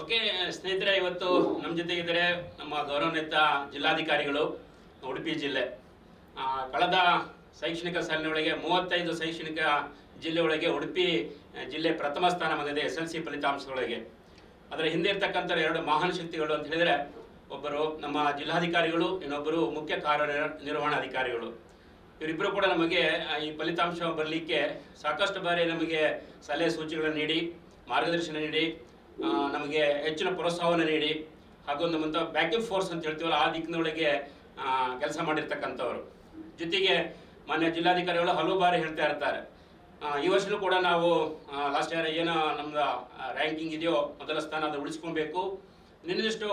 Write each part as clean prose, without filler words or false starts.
Okay ಸ್ನೇಹಿತರೆ, ಇವತ್ತು ನಮ್ಮ ಜೊತೆಗಿದ್ದಾರೆ ನಮ್ಮ ಗೌರವಾನ್ವಿತ ಜಿಲ್ಲಾಧಿಕಾರಿಗಳು ಉಡುಪಿ ಜಿಲ್ಲೆ. ಕಳೆದ ಶೈಕ್ಷಣಿಕ ಸಾಲಿನೊಳಗೆ 35 ಶೈಕ್ಷಣಿಕ ಜಿಲ್ಲೆ ಒಳಗೆ ಉಡುಪಿ ಜಿಲ್ಲೆ ಪ್ರಥಮ ಸ್ಥಾನ ಬಂದಿದೆ SLC ಫಲಿತಾಂಶಗಳಿಗೆ. ಅದರ ಹಿಂದೆ ಇರ್ತಕ್ಕಂಥ 2 ಮಹಾನ್ ಶಕ್ತಿಗಳು ಅಂತ ಹೇಳಿದರೆ, ಒಬ್ಬರು ನಮ್ಮ ಜಿಲ್ಲಾಧಿಕಾರಿಗಳು, ಇನ್ನೊಬ್ಬರು ಮುಖ್ಯ ಕಾರ್ಯನಿರ್ವಹಣಾಧಿಕಾರಿಗಳು. ಇವರಿಬ್ಬರು ಕೂಡ ನಮಗೆ ಈ ಫಲಿತಾಂಶ ಬರಲಿಕ್ಕೆ ಸಾಕಷ್ಟು ಬಾರಿ ನಮಗೆ ಸಲಹೆ ಸೂಚನೆಗಳನ್ನು ನೀಡಿ, ಮಾರ್ಗದರ್ಶನ ನೀಡಿ, ನಮಗೆ ಹೆಚ್ಚಿನ ಪ್ರೋತ್ಸಾಹವನ್ನು ನೀಡಿ, ಹಾಗೂ ನಮ್ಮಂಥ ಬ್ಯಾಕಿಂಗ್ ಫೋರ್ಸ್ ಅಂತ ಹೇಳ್ತೀವಲ್ಲ, ಆ ದಿಕ್ಕಿನೊಳಗೆ ಕೆಲಸ ಮಾಡಿರ್ತಕ್ಕಂಥವ್ರು. ಜೊತೆಗೆ ಮಾನ್ಯ ಜಿಲ್ಲಾಧಿಕಾರಿಗಳು ಹಲವು ಬಾರಿ ಹೇಳ್ತಾ ಇರ್ತಾರೆ, ಈ ವರ್ಷವೂ ಕೂಡ ನಾವು ಲಾಸ್ಟ್ ಇಯರ್ ಏನೋ ನಮ್ದು ರ್ಯಾಂಕಿಂಗ್ ಇದೆಯೋ ಮೊದಲ ಸ್ಥಾನ ಅದು ಉಳಿಸ್ಕೊಬೇಕು, ನಿನ್ನಷ್ಟು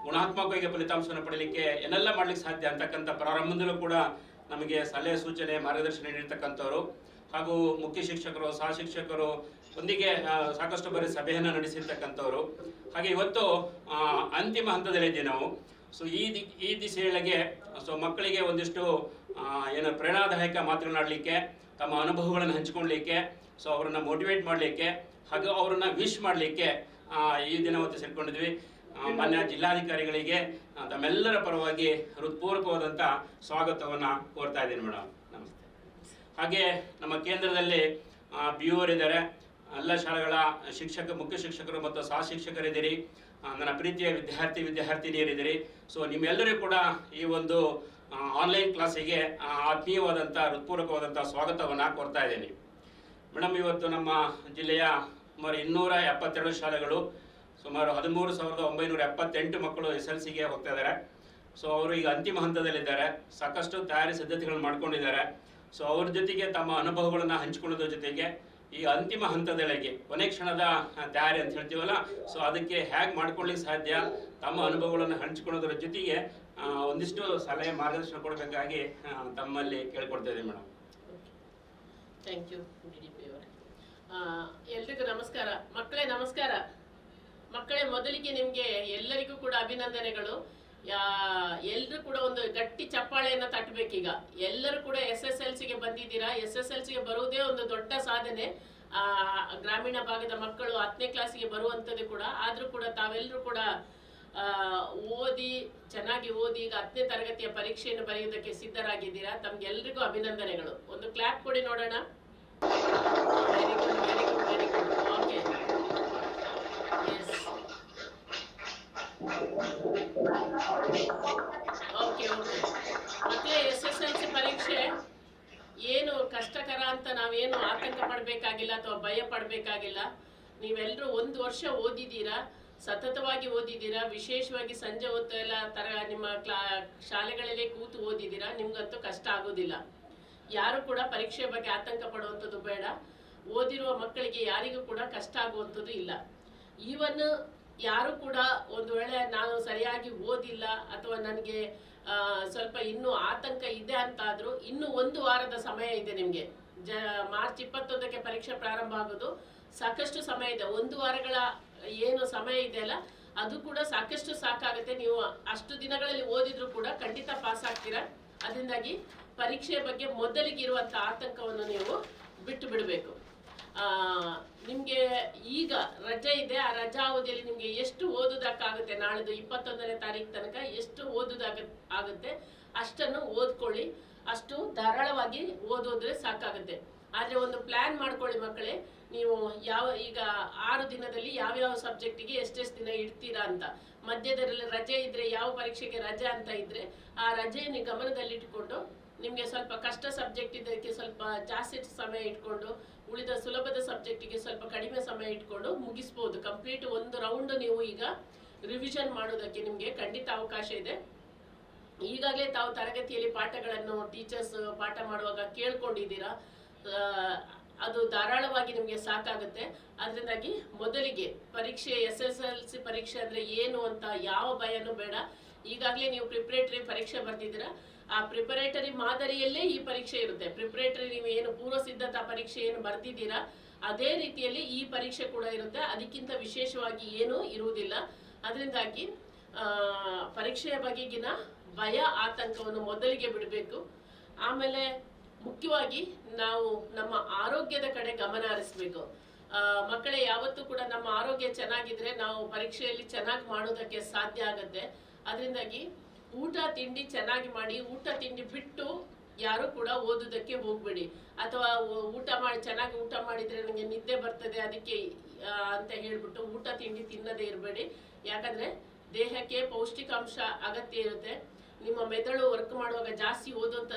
ಗುಣಾತ್ಮಕವಾಗಿ ಫಲಿತಾಂಶವನ್ನು ಪಡೀಲಿಕ್ಕೆ ಏನೆಲ್ಲ ಮಾಡ್ಲಿಕ್ಕೆ ಸಾಧ್ಯ ಅಂತಕ್ಕಂಥ ಪ್ರಾರಂಭದಲ್ಲೂ ಕೂಡ ನಮಗೆ ಸಲಹೆ ಸೂಚನೆ ಮಾರ್ಗದರ್ಶನ ನೀಡಿರ್ತಕ್ಕಂಥವ್ರು. ಹಾಗೂ ಮುಖ್ಯ ಶಿಕ್ಷಕರು, ಸಹ ಶಿಕ್ಷಕರು ಒಂದಿಗೆ ಸಾಕಷ್ಟು ಬಾರಿ ಸಭೆಯನ್ನು ನಡೆಸಿರ್ತಕ್ಕಂಥವ್ರು. ಹಾಗೆ ಇವತ್ತು ಅಂತಿಮ ಹಂತದಲ್ಲಿದ್ದೀವಿ ನಾವು. ಸೊ ಈ ದಿಸೆಯೊಳಗೆ ಮಕ್ಕಳಿಗೆ ಒಂದಿಷ್ಟು ಏನು ಪ್ರೇರಣಾದಾಯಕ ಮಾತುಗಳನ್ನಾಡಲಿಕ್ಕೆ, ತಮ್ಮ ಅನುಭವಗಳನ್ನು ಹಂಚಿಕೊಳ್ಳಲಿಕ್ಕೆ, ಸೊ ಅವರನ್ನು ಮೋಟಿವೇಟ್ ಮಾಡಲಿಕ್ಕೆ, ಹಾಗೂ ಅವರನ್ನು ವಿಶ್ ಮಾಡಲಿಕ್ಕೆ ಈ ದಿನ ಹೊತ್ತು ಸೇರಿಕೊಂಡಿದ್ವಿ. ಮಾನ್ಯ ಜಿಲ್ಲಾಧಿಕಾರಿಗಳಿಗೆ ತಮ್ಮೆಲ್ಲರ ಪರವಾಗಿ ಹೃತ್ಪೂರ್ವಕವಾದಂಥ ಸ್ವಾಗತವನ್ನು ಕೋರ್ತಾ ಇದ್ದೀನಿ ಮೇಡಮ್. ನಮಸ್ತೆ. ಹಾಗೆ ನಮ್ಮ ಕೇಂದ್ರದಲ್ಲಿ BO ಇದ್ದಾರೆ, ಎಲ್ಲ ಶಾಲೆಗಳ ಮುಖ್ಯ ಶಿಕ್ಷಕರು ಮತ್ತು ಸಹ ಶಿಕ್ಷಕರಿದ್ದೀರಿ, ನನ್ನ ಪ್ರೀತಿಯ ವಿದ್ಯಾರ್ಥಿನಿಯರಿದ್ದೀರಿ. ಸೊ ನಿಮ್ಮೆಲ್ಲರಿಗೂ ಕೂಡ ಈ ಒಂದು ಆನ್ಲೈನ್ ಕ್ಲಾಸಿಗೆ ಆತ್ಮೀಯವಾದಂಥ ಹೃತ್ಪೂರ್ವಕವಾದಂಥ ಸ್ವಾಗತವನ್ನು ಕೋರ್ತಾ ಇದ್ದೀನಿ ಮೇಡಮ್. ಇವತ್ತು ನಮ್ಮ ಜಿಲ್ಲೆಯ ಸುಮಾರು 272 ಶಾಲೆಗಳು, ಸುಮಾರು 13,978 ಮಕ್ಕಳು SLCಗೆ ಹೋಗ್ತಾ ಇದ್ದಾರೆ. ಸೊ ಅವರು ಈಗ ಅಂತಿಮ ಹಂತದಲ್ಲಿದ್ದಾರೆ, ಸಾಕಷ್ಟು ತಯಾರಿ ಸಿದ್ಧತೆಗಳನ್ನು ಮಾಡ್ಕೊಂಡಿದ್ದಾರೆ. ಸೊ ಅವ್ರ ಜೊತೆಗೆ ತಮ್ಮ ಅನುಭವಗಳನ್ನು ಹಂಚಿಕೊಳ್ಳೋದ್ರ ಜೊತೆಗೆ ಈ ಅಂತಿಮ ಹಂತದೊಳಗೆ ಕೊನೆ ಕ್ಷಣದ ತಯಾರಿ ಅಂತ ಹೇಳ್ತೀವಲ್ಲ, ಸೊ ಅದಕ್ಕೆ ಹೇಗೆ ಮಾಡ್ಕೊಳ್ಳಿಕ್ಕೆ ಸಾಧ್ಯ, ತಮ್ಮ ಅನುಭವಗಳನ್ನು ಹಂಚಿಕೊಳ್ಳೋದ್ರ ಜೊತೆಗೆ ಒಂದಿಷ್ಟು ಸಲಹೆ ಮಾರ್ಗದರ್ಶನ ಕೊಡಬೇಕಾಗಿ ತಮ್ಮಲ್ಲಿ ಕೇಳ್ಕೊಡ್ತಾ ಇದ್ದೀವಿ ಮೇಡಮ್. ಥ್ಯಾಂಕ್ ಯು DDP ಅವರೇ. ಎಲ್ರಿಗೂ ನಮಸ್ಕಾರ. ಮಕ್ಕಳೇ ನಮಸ್ಕಾರ. ಮಕ್ಕಳೇ, ಮೊದಲಿಗೆ ನಿಮಗೆ ಎಲ್ಲರಿಗೂ ಕೂಡ ಅಭಿನಂದನೆಗಳು. ಎಲ್ಲರೂ ಕೂಡ ಒಂದು ಗಟ್ಟಿ ಚಪ್ಪಾಳೆಯನ್ನ ತಟ್ಟಬೇಕೀಗ. ಎಲ್ಲರೂ ಕೂಡ SSLCಗೆ ಬಂದಿದ್ದೀರಾ. SSLCಗೆ ಬರುವುದೇ ಒಂದು ದೊಡ್ಡ ಸಾಧನೆ. ಗ್ರಾಮೀಣ ಭಾಗದ ಮಕ್ಕಳು 10ನೇ ಕ್ಲಾಸಿಗೆ ಬರುವಂಥದ್ದು ಕೂಡ. ಆದರೂ ಕೂಡ ತಾವೆಲ್ಲರೂ ಕೂಡ ಚೆನ್ನಾಗಿ ಓದಿ ಈಗ 10ನೇ ತರಗತಿಯ ಪರೀಕ್ಷೆಯನ್ನು ಬರೆಯುವುದಕ್ಕೆ ಸಿದ್ಧರಾಗಿದ್ದೀರಾ. ತಮ್ಗೆಲ್ರಿಗೂ ಅಭಿನಂದನೆಗಳು. ಒಂದು ಕ್ಲಾಪ್ ಕೊಡಿ ನೋಡೋಣ. Very good, very good, very good. Okay, okay okay ಮತ್ತೆ SSLC ಪರೀಕ್ಷೆ ಏನು ಕಷ್ಟಕರ ಅಂತ ನಾವೇನು ಆತಂಕ ಪಡಬೇಕಾಗಿಲ್ಲ ಅಥವಾ ಭಯ ಪಡಬೇಕಾಗಿಲ್ಲ. ನೀವೆಲ್ಲರೂ 1 ವರ್ಷ ಓದಿದ್ದೀರಾ, ಸತತವಾಗಿ ಓದಿದ್ದೀರಾ, ವಿಶೇಷವಾಗಿ ಸಂಜೆ ಹೊತ್ತು ಎಲ್ಲ ನಿಮ್ಮ ಶಾಲೆಗಳಲ್ಲಿ ಕೂತು ಓದಿದ್ದೀರಾ. ನಿಮ್ಗಂತೂ ಕಷ್ಟ ಆಗೋದಿಲ್ಲ. ಯಾರು ಕೂಡ ಪರೀಕ್ಷೆ ಬಗ್ಗೆ ಆತಂಕ ಪಡುವಂಥದ್ದು ಬೇಡ. ಓದಿರುವ ಮಕ್ಕಳಿಗೆ ಯಾರಿಗೂ ಕೂಡ ಕಷ್ಟ ಆಗುವಂಥದ್ದು ಇಲ್ಲ. ಈವನ್ ಯಾರು ಕೂಡ ಒಂದು ವೇಳೆ ನಾನು ಸರಿಯಾಗಿ ಓದಿಲ್ಲ ಅಥವಾ ನನಗೆ ಸ್ವಲ್ಪ ಇನ್ನೂ ಆತಂಕ ಇದೆ ಅಂತಾದ್ರೂ ಇನ್ನು 1 ವಾರದ ಸಮಯ ಇದೆ ನಿಮಗೆ. ಮಾರ್ಚ್ 21ಕ್ಕೆ ಪರೀಕ್ಷೆ ಪ್ರಾರಂಭ ಆಗೋದು. ಸಾಕಷ್ಟು ಸಮಯ ಇದೆ. 1 ವಾರಗಳ ಏನು ಸಮಯ ಇದೆಯಲ್ಲ, ಅದು ಕೂಡ ಸಾಕಷ್ಟು ಸಾಕಾಗುತ್ತೆ. ನೀವು ಅಷ್ಟು ದಿನಗಳಲ್ಲಿ ಓದಿದ್ರು ಕೂಡ ಖಂಡಿತ ಪಾಸ್ ಆಗ್ತೀರಾ. ಅದರಿಂದಾಗಿ ಪರೀಕ್ಷೆಯ ಬಗ್ಗೆ ಮೊದಲಿಗಿರುವಂಥ ಆತಂಕವನ್ನು ನೀವು ಬಿಟ್ಟು ಬಿಡಬೇಕು. ನಿಮಗೆ ಈಗ ರಜೆ ಇದೆ. ಆ ರಜಾ ಅವಧಿಯಲ್ಲಿ ನಿಮಗೆ ಎಷ್ಟು ಓದೋದಕ್ಕಾಗುತ್ತೆ, ನಾಳಿದ್ದು 21ನೇ ತಾರೀಕು ತನಕ ಎಷ್ಟು ಓದೋದಾಗುತ್ತೆ ಅಷ್ಟನ್ನು ಓದ್ಕೊಳ್ಳಿ. ಅಷ್ಟು ಧಾರಾಳವಾಗಿ ಓದೋದ್ರೆ ಸಾಕಾಗುತ್ತೆ. ಆದರೆ ಒಂದು ಪ್ಲಾನ್ ಮಾಡ್ಕೊಳ್ಳಿ ಮಕ್ಕಳೇ. ನೀವು ಈಗ 6 ದಿನದಲ್ಲಿ ಯಾವ್ಯಾವ ಸಬ್ಜೆಕ್ಟಿಗೆ ಎಷ್ಟೆಷ್ಟು ದಿನ ಇಡ್ತೀರಾ ಅಂತ. ಮಧ್ಯದಲ್ಲಿ ರಜೆ ಇದ್ರೆ, ಯಾವ ಪರೀಕ್ಷೆಗೆ ರಜೆ ಅಂತ ಇದ್ರೆ ಆ ರಜೆಯನ್ನು ಗಮನದಲ್ಲಿಟ್ಟುಕೊಂಡು ನಿಮಗೆ ಸ್ವಲ್ಪ ಕಷ್ಟ ಸಬ್ಜೆಕ್ಟ್ ಇದಕ್ಕೆ ಸ್ವಲ್ಪ ಜಾಸ್ತಿ ಸಮಯ ಇಟ್ಕೊಂಡು, ಉಳಿದ ಸುಲಭದ ಸಬ್ಜೆಕ್ಟಿಗೆ ಸ್ವಲ್ಪ ಕಡಿಮೆ ಸಮಯ ಇಟ್ಕೊಂಡು ಮುಗಿಸ್ಬೋದು. ಕಂಪ್ಲೀಟ್ 1 ರೌಂಡ್ ನೀವು ಈಗ ರಿವಿಷನ್ ಮಾಡೋದಕ್ಕೆ ನಿಮಗೆ ಖಂಡಿತ ಅವಕಾಶ ಇದೆ. ಈಗಾಗಲೇ ತಾವು ತರಗತಿಯಲ್ಲಿ ಪಾಠಗಳನ್ನು ಟೀಚರ್ಸ್ ಪಾಠ ಮಾಡುವಾಗ ಕೇಳ್ಕೊಂಡಿದ್ದೀರಾ. ಅದು ಧಾರಾಳವಾಗಿ ನಿಮಗೆ ಸಾಕಾಗುತ್ತೆ. ಅದರಿಂದಾಗಿ ಮೊದಲಿಗೆ ಪರೀಕ್ಷೆ SSLC ಪರೀಕ್ಷೆ ಅಂದರೆ ಏನು ಅಂತ ಯಾವ ಭಯನೂ ಬೇಡ. ಈಗಾಗಲೇ ನೀವು ಪ್ರಿಪರೇಟರಿ ಪರೀಕ್ಷೆ ಬರ್ತಿದ್ದೀರಾ. ಆ ಪ್ರಿಪರೇಟರಿ ಮಾದರಿಯಲ್ಲೇ ಈ ಪರೀಕ್ಷೆ ಇರುತ್ತೆ. ಪ್ರಿಪರೇಟರಿ ನೀವು ಏನು ಪೂರ್ವ ಸಿದ್ಧತಾ ಪರೀಕ್ಷೆ ಏನು ಬರ್ತಿದ್ದೀರಾ ಅದೇ ರೀತಿಯಲ್ಲಿ ಈ ಪರೀಕ್ಷೆ ಕೂಡ ಇರುತ್ತೆ. ಅದಕ್ಕಿಂತ ವಿಶೇಷವಾಗಿ ಏನೂ ಇರುವುದಿಲ್ಲ. ಅದರಿಂದಾಗಿ ಪರೀಕ್ಷೆಯ ಬಗೆಗಿನ ಭಯ ಆತಂಕವನ್ನು ಮೊದಲಿಗೆ ಬಿಡಬೇಕು. ಆಮೇಲೆ ಮುಖ್ಯವಾಗಿ ನಾವು ನಮ್ಮ ಆರೋಗ್ಯದ ಕಡೆ ಗಮನ ಹರಿಸಬೇಕು. ಮಕ್ಕಳೇ, ಯಾವತ್ತೂ ಕೂಡ ನಮ್ಮ ಆರೋಗ್ಯ ಚೆನ್ನಾಗಿದ್ರೆ ನಾವು ಪರೀಕ್ಷೆಯಲ್ಲಿ ಚೆನ್ನಾಗಿ ಮಾಡೋದಕ್ಕೆ ಸಾಧ್ಯ ಆಗುತ್ತೆ. ಅದರಿಂದಾಗಿ ಊಟ ತಿಂಡಿ ಚೆನ್ನಾಗಿ ಮಾಡಿ. ಊಟ ತಿಂಡಿ ಬಿಟ್ಟು ಯಾರು ಕೂಡ ಓದೋದಕ್ಕೆ ಹೋಗ್ಬೇಡಿ. ಅಥವಾ ಚೆನ್ನಾಗಿ ಊಟ ಮಾಡಿದ್ರೆ ನನಗೆ ನಿದ್ದೆ ಬರ್ತದೆ ಅದಕ್ಕೆ ಅಂತ ಹೇಳ್ಬಿಟ್ಟು ಊಟ ತಿಂಡಿ ತಿನ್ನದೇ ಇರಬೇಡಿ. ಯಾಕಂದ್ರೆ ದೇಹಕ್ಕೆ ಪೌಷ್ಟಿಕಾಂಶ ಅಗತ್ಯ ಇರುತ್ತೆ. ನಿಮ್ಮ ಮೆದುಳು ವರ್ಕ್ ಮಾಡುವಾಗ ಜಾಸ್ತಿ ಓದುವಂತ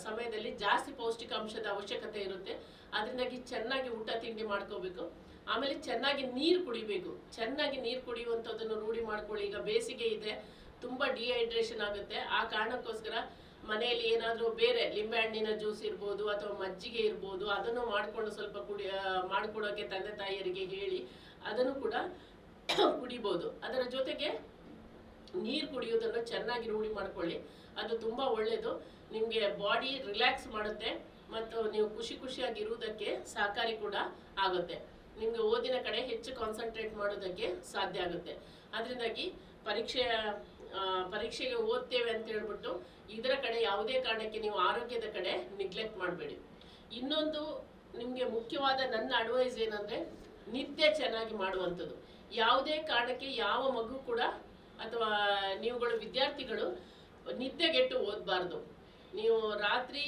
ಸಮಯದಲ್ಲಿ ಜಾಸ್ತಿ ಪೌಷ್ಟಿಕಾಂಶದ ಅವಶ್ಯಕತೆ ಇರುತ್ತೆ. ಅದರಿಂದಾಗಿ ಚೆನ್ನಾಗಿ ಊಟ ತಿಂಡಿ ಮಾಡ್ಕೋಬೇಕು. ಆಮೇಲೆ ಚೆನ್ನಾಗಿ ನೀರು ಕುಡಿಬೇಕು. ಚೆನ್ನಾಗಿ ನೀರು ಕುಡಿಯುವಂಥದ್ದನ್ನು ರೂಢಿ ಮಾಡ್ಕೊಳ್ಳಿ. ಈಗ ಬೇಸಿಗೆ ಇದೆ, ತುಂಬಾ ಡಿಹೈಡ್ರೇಷನ್ ಆಗುತ್ತೆ. ಆ ಕಾರಣಕ್ಕೋಸ್ಕರ ಮನೆಯಲ್ಲಿ ಏನಾದರೂ ಬೇರೆ ಲಿಂಬೆಹಣ್ಣಿನ ಜ್ಯೂಸ್ ಇರ್ಬೋದು ಅಥವಾ ಮಜ್ಜಿಗೆ ಇರ್ಬೋದು, ಅದನ್ನು ಮಾಡಿಕೊಂಡು ಸ್ವಲ್ಪ ಮಾಡಿಕೊಡೋಕೆ ತಂದೆ ತಾಯಿಯರಿಗೆ ಹೇಳಿ ಅದನ್ನು ಕೂಡ ಕುಡಿಬೋದು. ಅದರ ಜೊತೆಗೆ ನೀರು ಕುಡಿಯೋದನ್ನು ಚೆನ್ನಾಗಿ ರೂಢಿ ಮಾಡ್ಕೊಳ್ಳಿ. ಅದು ತುಂಬಾ ಒಳ್ಳೆಯದು. ನಿಮಗೆ ಬಾಡಿ ರಿಲ್ಯಾಕ್ಸ್ ಮಾಡುತ್ತೆ ಮತ್ತು ನೀವು ಖುಷಿಯಾಗಿ ಇರುವುದಕ್ಕೆ ಸಹಕಾರಿ ಕೂಡ ಆಗುತ್ತೆ. ನಿಮಗೆ ಓದಿನ ಕಡೆ ಹೆಚ್ಚು ಕಾನ್ಸಂಟ್ರೇಟ್ ಮಾಡೋದಕ್ಕೆ ಸಾಧ್ಯ ಆಗುತ್ತೆ. ಅದರಿಂದಾಗಿ ಪರೀಕ್ಷೆಗೆ ಓದ್ತೇವೆ ಅಂತ ಹೇಳ್ಬಿಟ್ಟು ಇದರ ಕಡೆ ಯಾವುದೇ ಕಾರಣಕ್ಕೆ ನೀವು ಆರೋಗ್ಯದ ಕಡೆ ನೆಗ್ಲೆಕ್ಟ್ ಮಾಡಬೇಡಿ. ಇನ್ನೊಂದು ನಿಮಗೆ ಮುಖ್ಯವಾದ ನನ್ನ ಅಡ್ವೈಸ್ ಏನಂದ್ರೆ, ನಿದ್ದೆ ಚೆನ್ನಾಗಿ ಮಾಡುವಂಥದ್ದು. ಯಾವುದೇ ಕಾರಣಕ್ಕೆ ಯಾವ ಮಗು ಕೂಡ ಅಥವಾ ನೀವುಗಳು ವಿದ್ಯಾರ್ಥಿಗಳು ನಿದ್ದೆಗೆಟ್ಟು ಓದಬಾರ್ದು. ನೀವು ರಾತ್ರಿ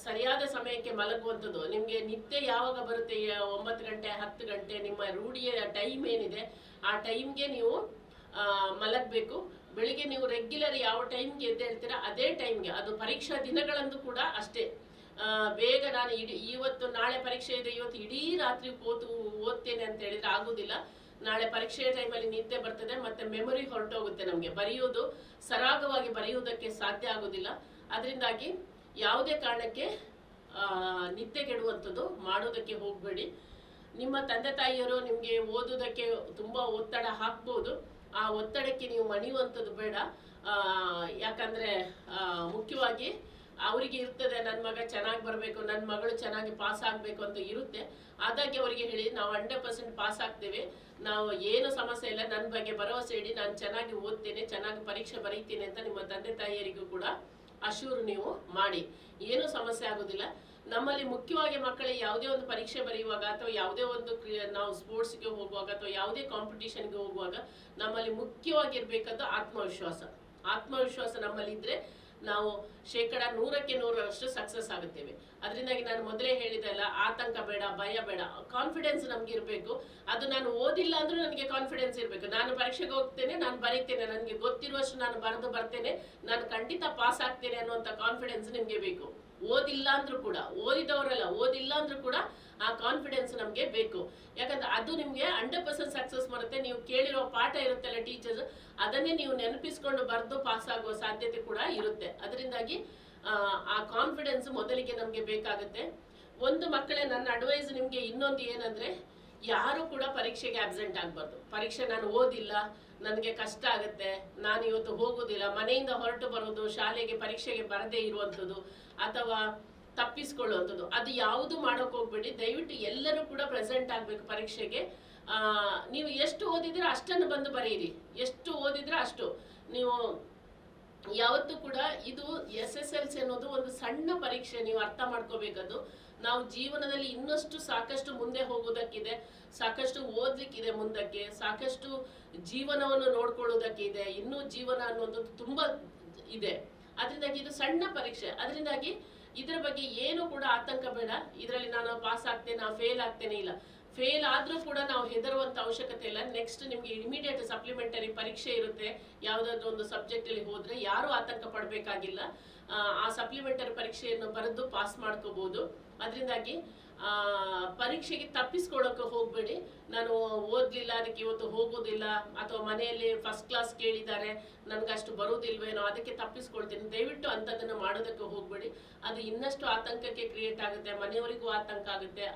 ಸರಿಯಾದ ಸಮಯಕ್ಕೆ ಮಲಗುವಂಥದ್ದು. ನಿಮಗೆ ನಿದ್ದೆ ಯಾವಾಗ ಬರುತ್ತೆ, 9 ಗಂಟೆ 10 ಗಂಟೆ ನಿಮ್ಮ ರೂಢಿಯ ಟೈಮ್ ಏನಿದೆ ಆ ಟೈಮ್ಗೆ ನೀವು ಮಲಗಬೇಕು. ಬೆಳಿಗ್ಗೆ ನೀವು ರೆಗ್ಯುಲರ್ ಯಾವ ಟೈಮ್ಗೆ ಎದ್ದೇಳ್ತೀರಾ ಅದೇ ಟೈಮ್ಗೆ, ಅದು ಪರೀಕ್ಷಾ ದಿನಗಳಂದು ಕೂಡ ಅಷ್ಟೇ. ಬೇಗ ನಾನು ಇವತ್ತು ನಾಳೆ ಪರೀಕ್ಷೆ ಇದೆ, ಇವತ್ತು ಇಡೀ ರಾತ್ರಿ ಕೂತು ಓದ್ತೇನೆ ಅಂತ ಹೇಳಿದ್ರೆ ಆಗುದಿಲ್ಲ. ನಾಳೆ ಪರೀಕ್ಷೆಯ ಟೈಮಲ್ಲಿ ನಿದ್ದೆ ಬರ್ತದೆ, ಮತ್ತೆ ಮೆಮೊರಿ ಹೊರಟೋಗುತ್ತೆ. ನಮಗೆ ಬರೆಯೋದು ಸರಾಗವಾಗಿ ಬರೆಯುವುದಕ್ಕೆ ಸಾಧ್ಯ ಆಗುದಿಲ್ಲ. ಅದರಿಂದಾಗಿ ಯಾವುದೇ ಕಾರಣಕ್ಕೆ ನಿದ್ದೆಗೆಡುವಂಥದ್ದು ಮಾಡೋದಕ್ಕೆ ಹೋಗಬೇಡಿ. ನಿಮ್ಮ ತಂದೆ ತಾಯಿಯರು ನಿಮಗೆ ಓದೋದಕ್ಕೆ ತುಂಬಾ ಒತ್ತಡ ಹಾಕ್ಬೋದು. ಆ ಒತ್ತಡಕ್ಕೆ ನೀವು ಮಣಿಯುವಂಥದ್ದು ಬೇಡ. ಯಾಕಂದ್ರೆ ಮುಖ್ಯವಾಗಿ ಅವರಿಗೆ ಇರ್ತದೆ, ನನ್ನ ಮಗ ಚೆನ್ನಾಗಿ ಬರಬೇಕು, ನನ್ನ ಮಗಳು ಚೆನ್ನಾಗಿ ಪಾಸ್ ಆಗಬೇಕು ಅಂತ ಇರುತ್ತೆ. ಆದಾಗಿ ಅವರಿಗೆ ಹೇಳಿ, ನಾವು 100% ಪಾಸ್ ಆಗ್ತೇವೆ, ನಾವು ಏನು ಸಮಸ್ಯೆ ಇಲ್ಲ, ನನ್ನ ಬಗ್ಗೆ ಭರವಸೆ ಇಡಿ, ನಾನು ಚೆನ್ನಾಗಿ ಓದ್ತೇನೆ, ಚೆನ್ನಾಗಿ ಪರೀಕ್ಷೆ ಬರೀತೀನಿ ಅಂತ ನಿಮ್ಮ ತಂದೆ ತಾಯಿಯರಿಗೂ ಕೂಡ ಅಶೂರ್ ನೀವು ಮಾಡಿ. ಏನು ಸಮಸ್ಯೆ ಆಗೋದಿಲ್ಲ. ನಮ್ಮಲ್ಲಿ ಮುಖ್ಯವಾಗಿ ಮಕ್ಕಳಿಗೆ ಯಾವುದೇ ಒಂದು ಪರೀಕ್ಷೆ ಬರೆಯುವಾಗ ಅಥವಾ ಯಾವುದೇ ಒಂದು ನಾವು ಸ್ಪೋರ್ಟ್ಸ್ಗೆ ಹೋಗುವಾಗ ಅಥವಾ ಯಾವುದೇ ಕಾಂಪಿಟೇಷನ್ಗೆ ಹೋಗುವಾಗ ನಮ್ಮಲ್ಲಿ ಮುಖ್ಯವಾಗಿರ್ಬೇಕಾದ ಆತ್ಮವಿಶ್ವಾಸ ನಮ್ಮಲ್ಲಿ ಇದ್ರೆ ನಾವು 100% 100% ಸಕ್ಸಸ್ ಆಗುತ್ತೇವೆ. ಅದರಿಂದಾಗಿ ನಾನು ಮೊದಲೇ ಹೇಳಿದೆಲ್ಲ, ಆತಂಕ ಬೇಡ, ಭಯ ಬೇಡ, ಕಾನ್ಫಿಡೆನ್ಸ್ ನಮ್ಗೆ ಇರಬೇಕು. ಅದು ನಾನು ಓದಿಲ್ಲ ಅಂದ್ರೂ ನನಗೆ ಕಾನ್ಫಿಡೆನ್ಸ್ ಇರಬೇಕು. ನಾನು ಪರೀಕ್ಷೆಗೆ ಹೋಗ್ತೇನೆ, ನಾನು ಬರೀತೇನೆ, ನನಗೆ ಗೊತ್ತಿರುವಷ್ಟು ನಾನು ಬರೆದು ಬರ್ತೇನೆ, ನಾನು ಖಂಡಿತ ಪಾಸ್ ಆಗ್ತೇನೆ ಅನ್ನುವಂಥ ಕಾನ್ಫಿಡೆನ್ಸ್ ನಿಮಗೆ ಬೇಕು. ಓದಿಲ್ಲ ಅಂದ್ರೂ ಕೂಡ, ಓದಿಲ್ಲ ಅಂದ್ರೂ ಕೂಡ ಆ ಕಾನ್ಫಿಡೆನ್ಸ್ ನಮಗೆ ಬೇಕು. ಯಾಕಂದ್ರೆ ಅದು ನಿಮ್ಗೆ 100% ಸಕ್ಸಸ್ ಬರುತ್ತೆ. ನೀವು ಕೇಳಿರೋ ಪಾಠ ಇರುತ್ತಲ್ಲ ಟೀಚರ್ಸ್, ಅದನ್ನೇ ನೀವು ನೆನಪಿಸ್ಕೊಂಡು ಬರೆದು ಪಾಸ್ ಆಗುವ ಸಾಧ್ಯತೆ ಕೂಡ ಇರುತ್ತೆ. ಅದರಿಂದಾಗಿ ಆ ಕಾನ್ಫಿಡೆನ್ಸ್ ಮೊದಲಿಗೆ ನಮ್ಗೆ ಬೇಕಾಗುತ್ತೆ. ಒಂದು ಮಕ್ಕಳೇ, ನನ್ನ ಅಡ್ವೈಸ್ ನಿಮ್ಗೆ ಇನ್ನೊಂದು ಏನಂದ್ರೆ, ಯಾರು ಕೂಡ ಪರೀಕ್ಷೆಗೆ ಆಬ್ಸೆಂಟ್ ಆಗ್ಬಾರ್ದು. ಪರೀಕ್ಷೆ ನಾನು ಓದಿಲ್ಲ, ನನಗೆ ಕಷ್ಟ ಆಗುತ್ತೆ, ನಾನು ಇವತ್ತು ಹೋಗುದಿಲ್ಲ, ಮನೆಯಿಂದ ಹೊರಟು ಬರೋದು, ಶಾಲೆಗೆ ಪರೀಕ್ಷೆಗೆ ಬರದೇ ಇರುವಂಥದ್ದು ಅಥವಾ ತಪ್ಪಿಸ್ಕೊಳ್ಳುವಂಥದ್ದು, ಅದು ಯಾವುದು ಮಾಡೋಕೆ ಹೋಗ್ಬೇಡಿ. ದಯವಿಟ್ಟು ಎಲ್ಲರೂ ಕೂಡ ಪ್ರೆಸೆಂಟ್ ಆಗ್ಬೇಕು ಪರೀಕ್ಷೆಗೆ. ನೀವು ಎಷ್ಟು ಓದಿದ್ರೆ ಅಷ್ಟನ್ನು ಬಂದು ಬರೆಯಿರಿ. ಎಷ್ಟು ಓದಿದ್ರೆ ಅಷ್ಟು. ನೀವು ಯಾವತ್ತೂ ಕೂಡ ಇದು SSLC ಅನ್ನೋದು ಒಂದು ಸಣ್ಣ ಪರೀಕ್ಷೆ, ನೀವು ಅರ್ಥ ಮಾಡ್ಕೋಬೇಕದು. ನಾವು ಜೀವನದಲ್ಲಿ ಇನ್ನಷ್ಟು ಸಾಕಷ್ಟು ಮುಂದೆ ಹೋಗೋದಕ್ಕಿದೆ, ಸಾಕಷ್ಟು ಓದ್ಲಿಕ್ಕಿದೆ, ಮುಂದಕ್ಕೆ ಸಾಕಷ್ಟು ಜೀವನವನ್ನು ನೋಡ್ಕೊಳ್ಳೋದಕ್ಕಿದೆ, ಇನ್ನೂ ಜೀವನ ಅನ್ನೋದು ತುಂಬಾ ಇದೆ. ಅದರಿಂದಾಗಿ ಇದು ಸಣ್ಣ ಪರೀಕ್ಷೆ. ಅದರಿಂದಾಗಿ ಇದರ ಬಗ್ಗೆ ಏನು ಕೂಡ ಆತಂಕ ಬೇಡ. ಇದರಲ್ಲಿ ನಾನು ಪಾಸ್ ಆಗ್ತೇನೆ, ಫೇಲ್ ಆಗ್ತೇನೆ, ಇಲ್ಲ. ಫೇಲ್ ಆದ್ರೂ ಕೂಡ ನಾವು ಹೆದರುವಂತ ಅವಶ್ಯಕತೆ ಇಲ್ಲ. ನೆಕ್ಸ್ಟ್ ನಿಮ್ಗೆ ಇಮಿಡಿಯೇಟ್ ಸಪ್ಲಿಮೆಂಟರಿ ಪರೀಕ್ಷೆ ಇರುತ್ತೆ. ಯಾವ್ದಾದ್ರು ಒಂದು ಸಬ್ಜೆಕ್ಟ್ ಅಲ್ಲಿ ಹೋದ್ರೆ ಯಾರು ಆತಂಕ ಪಡಬೇಕಾಗಿಲ್ಲ. ಆ ಸಪ್ಲಿಮೆಂಟರಿ ಪರೀಕ್ಷೆಯನ್ನು ಬರೆದು ಪಾಸ್ ಮಾಡ್ಕೋಬಹುದು. ಅದರಿಂದಾಗಿ ಪರೀಕ್ಷೆಗೆ ತಪ್ಪಿಸ್ಕೊಳ್ಳೋಕೆ ಹೋಗ್ಬೇಡಿ. ನಾನು ಓದ್ಲಿಲ್ಲ, ಅದಕ್ಕೆ ಇವತ್ತು ಹೋಗೋದಿಲ್ಲ, ಅಥವಾ ಮನೆಯಲ್ಲಿ ಫಸ್ಟ್ ಕ್ಲಾಸ್ ಕೇಳಿದ್ದಾರೆ, ನನ್ಗಷ್ಟು ಬರುವುದಿಲ್ವೇನೋ, ಅದಕ್ಕೆ ತಪ್ಪಿಸ್ಕೊಳ್ತೀನಿ. ದಯವಿಟ್ಟು ಅಂಥದ್ದನ್ನು ಮಾಡೋದಕ್ಕೆ ಹೋಗ್ಬೇಡಿ. ಅದು ಇನ್ನಷ್ಟು ಆತಂಕಕ್ಕೆ ಕ್ರಿಯೇಟ್ ಆಗುತ್ತೆ, ಮನೆಯವರಿಗೂ ಆತಂಕ ಆಗುತ್ತೆ.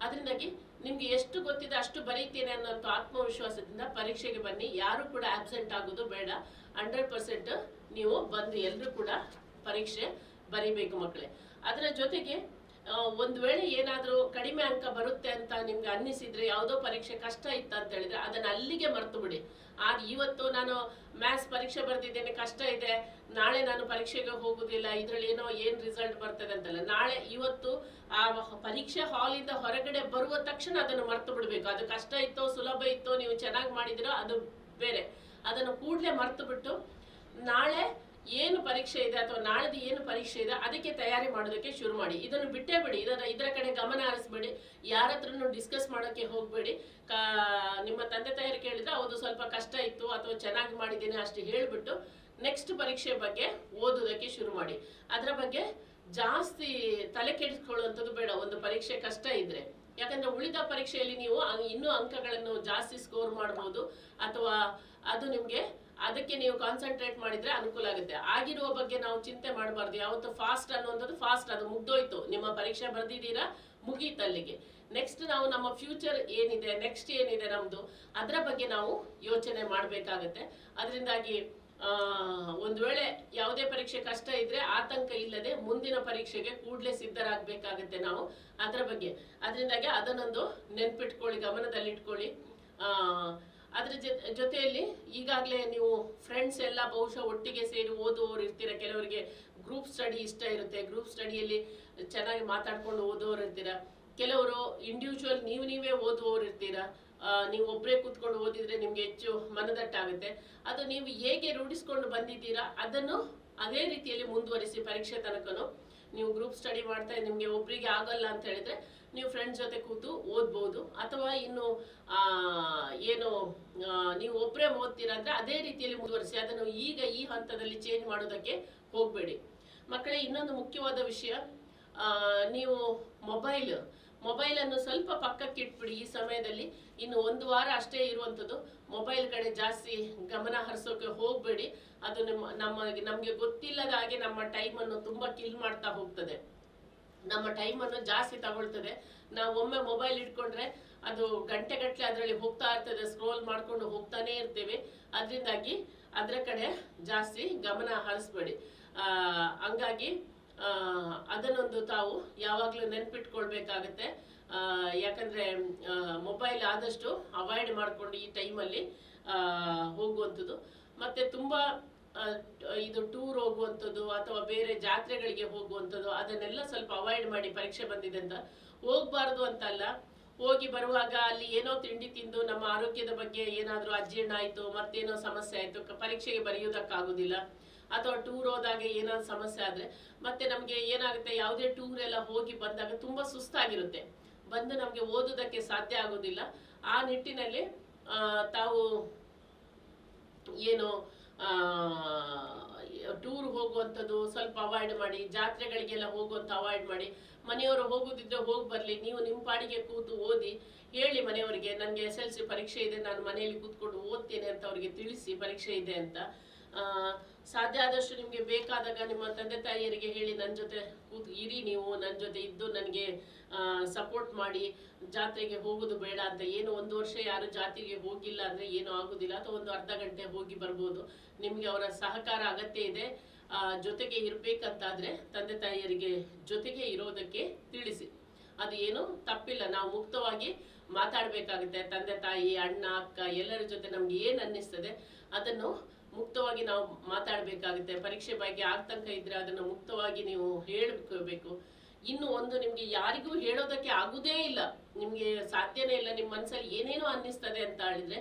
ಅದರಿಂದಾಗಿ ನಿಮ್ಗೆ ಎಷ್ಟು ಗೊತ್ತಿದೆ ಅಷ್ಟು ಬರೀತೇನೆ ಅನ್ನೋ ಆತ್ಮವಿಶ್ವಾಸದಿಂದ ಪರೀಕ್ಷೆಗೆ ಬನ್ನಿ. ಯಾರು ಕೂಡ ಆಬ್ಸೆಂಟ್ ಆಗೋದು ಬೇಡ. 100% ನೀವು ಬಂದು ಎಲ್ಲರೂ ಕೂಡ ಪರೀಕ್ಷೆ ಬರೀಬೇಕು ಮಕ್ಕಳೇ. ಅದರ ಜೊತೆಗೆ ಒಂದು ವೇಳೆ ಏನಾದರೂ ಕಡಿಮೆ ಅಂಕ ಬರುತ್ತೆ ಅಂತ ನಿಮ್ಗೆ ಅನ್ನಿಸಿದ್ರೆ, ಯಾವುದೋ ಪರೀಕ್ಷೆ ಕಷ್ಟ ಇತ್ತು ಅಂತ ಹೇಳಿದ್ರೆ ಅದನ್ನ ಅಲ್ಲಿಗೆ ಮರ್ತು ಬಿಡಿ. ಇವತ್ತು ನಾನು ಮ್ಯಾಥ್ಸ್ ಪರೀಕ್ಷೆ ಬರ್ತಿದ್ದೇನೆ, ಕಷ್ಟ ಇದೆ, ನಾಳೆ ನಾನು ಪರೀಕ್ಷೆಗೆ ಹೋಗುದಿಲ್ಲ, ಇದ್ರಲ್ಲಿ ಏನ್ ರಿಸಲ್ಟ್ ಬರ್ತದೆ ಅಂತಲ್ಲ. ಇವತ್ತು ಆ ಪರೀಕ್ಷೆ ಹಾಲಿಂದ ಹೊರಗಡೆ ಬರುವ ತಕ್ಷಣ ಅದನ್ನು ಮರ್ತು ಬಿಡ್ಬೇಕು. ಅದು ಕಷ್ಟ ಇತ್ತೋ ಸುಲಭ ಇತ್ತೋ, ನೀವು ಚೆನ್ನಾಗಿ ಮಾಡಿದಿರೋ ಅದು ಬೇರೆ. ಅದನ್ನು ಕೂಡಲೇ ಮರ್ತು ಬಿಟ್ಟು ನಾಳೆ ಏನು ಪರೀಕ್ಷೆ ಇದೆ ಅಥವಾ ನಾಳೆದು ಏನು ಪರೀಕ್ಷೆ ಇದೆ ಅದಕ್ಕೆ ತಯಾರಿ ಮಾಡೋದಕ್ಕೆ ಶುರು ಮಾಡಿ. ಇದನ್ನು ಬಿಟ್ಟೇ ಬಿಡಿ, ಇದರ ಕಡೆ ಗಮನ ಹರಿಸ್ಬೇಡಿ, ಯಾರ ಹತ್ರನೂ ಡಿಸ್ಕಸ್ ಮಾಡೋಕ್ಕೆ ಹೋಗ್ಬೇಡಿ. ನಿಮ್ಮ ತಂದೆ ತಾಯಿರು ಕೇಳಿದ್ರೆ ಹೌದು ಸ್ವಲ್ಪ ಕಷ್ಟ ಇತ್ತು ಅಥವಾ ಚೆನ್ನಾಗಿ ಮಾಡಿದ್ದೀನಿ ಅಷ್ಟು ಹೇಳ್ಬಿಟ್ಟು ನೆಕ್ಸ್ಟ್ ಪರೀಕ್ಷೆ ಬಗ್ಗೆ ಓದೋದಕ್ಕೆ ಶುರು ಮಾಡಿ. ಅದರ ಬಗ್ಗೆ ಜಾಸ್ತಿ ತಲೆ ಕೆಡಿಸ್ಕೊಳ್ಳುವಂಥದ್ದು ಬೇಡ ಒಂದು ಪರೀಕ್ಷೆ ಕಷ್ಟ ಇದ್ರೆ. ಯಾಕಂದ್ರೆ ಉಳಿದ ಪರೀಕ್ಷೆಯಲ್ಲಿ ನೀವು ಇನ್ನೂ ಅಂಕಗಳನ್ನು ಜಾಸ್ತಿ ಸ್ಕೋರ್ ಮಾಡ್ಬೋದು, ಅಥವಾ ಅದು ನಿಮ್ಗೆ ಅದಕ್ಕೆ ನೀವು ಕಾನ್ಸಂಟ್ರೇಟ್ ಮಾಡಿದ್ರೆ ಅನುಕೂಲ ಆಗುತ್ತೆ. ಆಗಿರುವ ಬಗ್ಗೆ ನಾವು ಚಿಂತೆ ಮಾಡಬಾರ್ದು. ಯಾವತ್ತು ಫಾಸ್ಟ್ ಅನ್ನುವಂಥದ್ದು ಫಾಸ್ಟ್, ಅದು ಮುಗ್ದೋಯ್ತು, ನಿಮ್ಮ ಪರೀಕ್ಷೆ ಬರ್ದಿದ್ದೀರಾ, ಮುಗೀತು ಅಲ್ಲಿಗೆ. ನೆಕ್ಸ್ಟ್ ನಾವು ನಮ್ಮ ಫ್ಯೂಚರ್ ಏನಿದೆ, ನೆಕ್ಸ್ಟ್ ಏನಿದೆ ನಮ್ದು, ಅದರ ಬಗ್ಗೆ ನಾವು ಯೋಚನೆ ಮಾಡಬೇಕಾಗತ್ತೆ. ಅದರಿಂದಾಗಿ ಒಂದು ವೇಳೆ ಯಾವುದೇ ಪರೀಕ್ಷೆ ಕಷ್ಟ ಇದ್ರೆ ಆತಂಕ ಇಲ್ಲದೆ ಮುಂದಿನ ಪರೀಕ್ಷೆಗೆ ಕೂಡಲೇ ಸಿದ್ಧರಾಗಬೇಕಾಗತ್ತೆ ನಾವು ಅದರ ಬಗ್ಗೆ. ಅದರಿಂದಾಗಿ ಅದನ್ನೊಂದು ನೆನ್ಪಿಟ್ಕೊಳ್ಳಿ, ಗಮನದಲ್ಲಿಟ್ಕೊಳ್ಳಿ. ಅದ್ರ ಜೊತೆಯಲ್ಲಿ ಈಗಾಗಲೇ ನೀವು ಫ್ರೆಂಡ್ಸ್ ಎಲ್ಲ ಬಹುಶಃ ಒಟ್ಟಿಗೆ ಸೇರಿ ಓದುವವರು ಇರ್ತೀರ. ಕೆಲವರಿಗೆ ಗ್ರೂಪ್ ಸ್ಟಡಿ ಇಷ್ಟ ಇರುತ್ತೆ, ಗ್ರೂಪ್ ಸ್ಟಡಿಯಲ್ಲಿ ಚೆನ್ನಾಗಿ ಮಾತಾಡ್ಕೊಂಡು ಓದುವವರು ಇರ್ತೀರ. ಕೆಲವರು ಇಂಡಿವಿಜುವಲ್ ನೀವೇ ಓದುವವರು ಇರ್ತೀರ. ನೀವು ಒಬ್ಬರೇ ಕೂತ್ಕೊಂಡು ಓದಿದ್ರೆ ನಿಮ್ಗೆ ಹೆಚ್ಚು ಮನದಟ್ಟಾಗುತ್ತೆ. ಅದು ನೀವು ಹೇಗೆ ರೂಢಿಸ್ಕೊಂಡು ಬಂದಿದ್ದೀರಾ ಅದನ್ನು ಅದೇ ರೀತಿಯಲ್ಲಿ ಮುಂದುವರಿಸಿ. ಪರೀಕ್ಷೆ ತನಕನು ನೀವು ಗ್ರೂಪ್ ಸ್ಟಡಿ ಮಾಡ್ತಾ ನಿಮ್ಗೆ ಒಬ್ರಿಗೆ ಆಗಲ್ಲ ಅಂತ ಹೇಳಿದ್ರೆ ನೀವು ಫ್ರೆಂಡ್ಸ್ ಜೊತೆ ಕೂತು ಓದ್ಬೋದು. ಅಥವಾ ಇನ್ನು ಏನು ನೀವು ಒಬ್ಬರೇ ಓದ್ತೀರಾ ಅಂದ್ರೆ ಅದೇ ರೀತಿಯಲ್ಲಿ ಮುಂದುವರಿಸಿ. ಅದನ್ನು ಈಗ ಈ ಹಂತದಲ್ಲಿ ಚೇಂಜ್ ಮಾಡೋದಕ್ಕೆ ಹೋಗ್ಬೇಡಿ. ಮಕ್ಕಳೇ, ಇನ್ನೊಂದು ಮುಖ್ಯವಾದ ವಿಷಯ, ನೀವು ಮೊಬೈಲ್ ಅನ್ನು ಸ್ವಲ್ಪ ಪಕ್ಕಕ್ಕೆ ಇಟ್ಬಿಡಿ ಈ ಸಮಯದಲ್ಲಿ. ಇನ್ನು 1 ವಾರ ಅಷ್ಟೇ ಇರುವಂಥದ್ದು. ಮೊಬೈಲ್ ಕಡೆ ಜಾಸ್ತಿ ಗಮನ ಹರಿಸೋಕೆ ಹೋಗ್ಬೇಡಿ. ಅದು ನಮ್ಗೆ ಗೊತ್ತಿಲ್ಲದ ಹಾಗೆ ನಮ್ಮ ಟೈಮನ್ನು ತುಂಬಾ ಕಿಲ್ ಮಾಡ್ತಾ ಹೋಗ್ತದೆ, ನಮ್ಮ ಟೈಮನ್ನು ಜಾಸ್ತಿ ತಗೊಳ್ತದೆ. ನಾವು ಒಮ್ಮೆ ಮೊಬೈಲ್ ಇಟ್ಕೊಂಡ್ರೆ ಅದು ಗಂಟೆಗಟ್ಟಲೆ ಅದರಲ್ಲಿ ಹೋಗ್ತಾ ಇರ್ತದೆ, ಸ್ಕ್ರೋಲ್ ಮಾಡ್ಕೊಂಡು ಹೋಗ್ತಾನೆ ಇರ್ತೇವೆ. ಅದರಿಂದಾಗಿ ಅದರ ಕಡೆ ಜಾಸ್ತಿ ಗಮನ ಹರಿಸ್ಬೇಡಿ. ಹಂಗಾಗಿ ಅದನ್ನೊಂದು ತಾವು ಯಾವಾಗಲೂ ನೆನ್ಪಿಟ್ಕೊಳ್ಬೇಕಾಗತ್ತೆ. ಯಾಕಂದ್ರೆ ಮೊಬೈಲ್ ಆದಷ್ಟು ಅವಾಯ್ಡ್ ಮಾಡ್ಕೊಂಡು ಈ ಟೈಮಲ್ಲಿ ಹೋಗುವಂಥದ್ದು. ಮತ್ತೆ ತುಂಬಾ ಇದು ಟೂರ್ ಹೋಗುವಂಥದ್ದು ಅಥವಾ ಬೇರೆ ಜಾತ್ರೆಗಳಿಗೆ ಹೋಗುವಂಥದ್ದು ಅದನ್ನೆಲ್ಲ ಸ್ವಲ್ಪ ಅವಾಯ್ಡ್ ಮಾಡಿ. ಪರೀಕ್ಷೆ ಬಂದಿದೆ ಅಂತ ಹೋಗ್ಬಾರ್ದು ಅಂತಲ್ಲ, ಹೋಗಿ ಬರುವಾಗ ಅಲ್ಲಿ ಏನೋ ತಿಂಡಿ ತಿಂದು ನಮ್ಮ ಆರೋಗ್ಯದ ಬಗ್ಗೆ ಏನಾದರೂ ಅಜೀರ್ಣ ಆಯ್ತು, ಮತ್ತೇನೋ ಸಮಸ್ಯೆ ಆಯ್ತು, ಪರೀಕ್ಷೆಗೆ ಬರೆಯೋದಕ್ಕಾಗೋದಿಲ್ಲ. ಅಥವಾ ಟೂರ್ ಹೋದಾಗ ಏನಾದ್ರು ಸಮಸ್ಯೆ ಆದ್ರೆ ಮತ್ತೆ ನಮ್ಗೆ ಏನಾಗುತ್ತೆ, ಯಾವುದೇ ಟೂರ್ ಎಲ್ಲ ಹೋಗಿ ಬಂದಾಗ ತುಂಬಾ ಸುಸ್ತಾಗಿರುತ್ತೆ, ಬಂದು ನಮ್ಗೆ ಓದೋದಕ್ಕೆ ಸಾಧ್ಯ ಆಗೋದಿಲ್ಲ. ಆ ನಿಟ್ಟಿನಲ್ಲಿ ತಾವು ಏನು ಟೂರ್ ಹೋಗುವಂಥದ್ದು ಸ್ವಲ್ಪ ಅವಾಯ್ಡ್ ಮಾಡಿ, ಜಾತ್ರೆಗಳಿಗೆಲ್ಲ ಹೋಗುವಂತ ಅವಾಯ್ಡ್ ಮಾಡಿ. ಮನೆಯವರು ಹೋಗುದಿದ್ರೆ ಹೋಗಿ ಬರ್ಲಿ, ನೀವು ನಿಮ್ಮ ಪಾಡಿಗೆ ಕೂತು ಓದಿ. ಹೇಳಿ ಮನೆಯವರಿಗೆ ನನಗೆ SLC ಪರೀಕ್ಷೆ ಇದೆ, ನಾನು ಮನೆಯಲ್ಲಿ ಕೂತ್ಕೊಂಡು ಓದ್ತೇನೆ ಅಂತ ಅವರಿಗೆ ತಿಳಿಸಿ ಪರೀಕ್ಷೆ ಇದೆ ಅಂತ. ಸಾಧ್ಯ ಆದಷ್ಟು ನಿಮ್ಗೆ ಬೇಕಾದಾಗ ನಿಮ್ಮ ತಂದೆ ತಾಯಿಯರಿಗೆ ಹೇಳಿ, ನನ್ನ ಜೊತೆ ಇರಿ, ನೀವು ನನ್ನ ಜೊತೆ ಇದ್ದು ನನಗೆ ಸಪೋರ್ಟ್ ಮಾಡಿ, ಜಾತ್ರೆಗೆ ಹೋಗೋದು ಬೇಡ ಅಂತ. ಏನು 1 ವರ್ಷ ಯಾರು ಜಾತ್ರೆಗೆ ಹೋಗಿಲ್ಲ ಅಂದ್ರೆ ಏನು ಆಗುದಿಲ್ಲ, ಅಥವಾ ಒಂದು ಅರ್ಧ ಗಂಟೆ ಹೋಗಿ ಬರ್ಬೋದು. ನಿಮ್ಗೆ ಅವರ ಸಹಕಾರ ಅಗತ್ಯ ಇದೆ, ಜೊತೆಗೆ ಇರ್ಬೇಕಂತಾದ್ರೆ ತಂದೆ ತಾಯಿಯರಿಗೆ ಜೊತೆಗೆ ಇರೋದಕ್ಕೆ ತಿಳಿಸಿ. ಅದು ಏನು ತಪ್ಪಿಲ್ಲ, ನಾವು ಮುಕ್ತವಾಗಿ ಮಾತಾಡ್ಬೇಕಾಗುತ್ತೆ. ತಂದೆ ತಾಯಿ, ಅಣ್ಣ, ಅಕ್ಕ ಎಲ್ಲರ ಜೊತೆ ನಮ್ಗೆ ಏನ್ ಅನ್ನಿಸ್ತದೆ ಅದನ್ನು ಮುಕ್ತವಾಗಿ ನಾವು ಮಾತಾಡ್ಬೇಕಾಗುತ್ತೆ. ಪರೀಕ್ಷೆ ಬಗ್ಗೆ ಆತಂಕ ಇದ್ರೆ ಅದನ್ನು ಮುಕ್ತವಾಗಿ ನೀವು ಹೇಳ್ಬೇಕು. ಇನ್ನು ಒಂದು, ನಿಮ್ಗೆ ಯಾರಿಗೂ ಹೇಳೋದಕ್ಕೆ ಆಗುದೇ ಇಲ್ಲ, ನಿಮ್ಗೆ ಸಾಧ್ಯನೇ ಇಲ್ಲ, ನಿಮ್ಮ ಮನಸ್ಸಲ್ಲಿ ಏನೇನೋ ಅನ್ನಿಸ್ತದೆ ಅಂತ ಹೇಳಿದ್ರೆ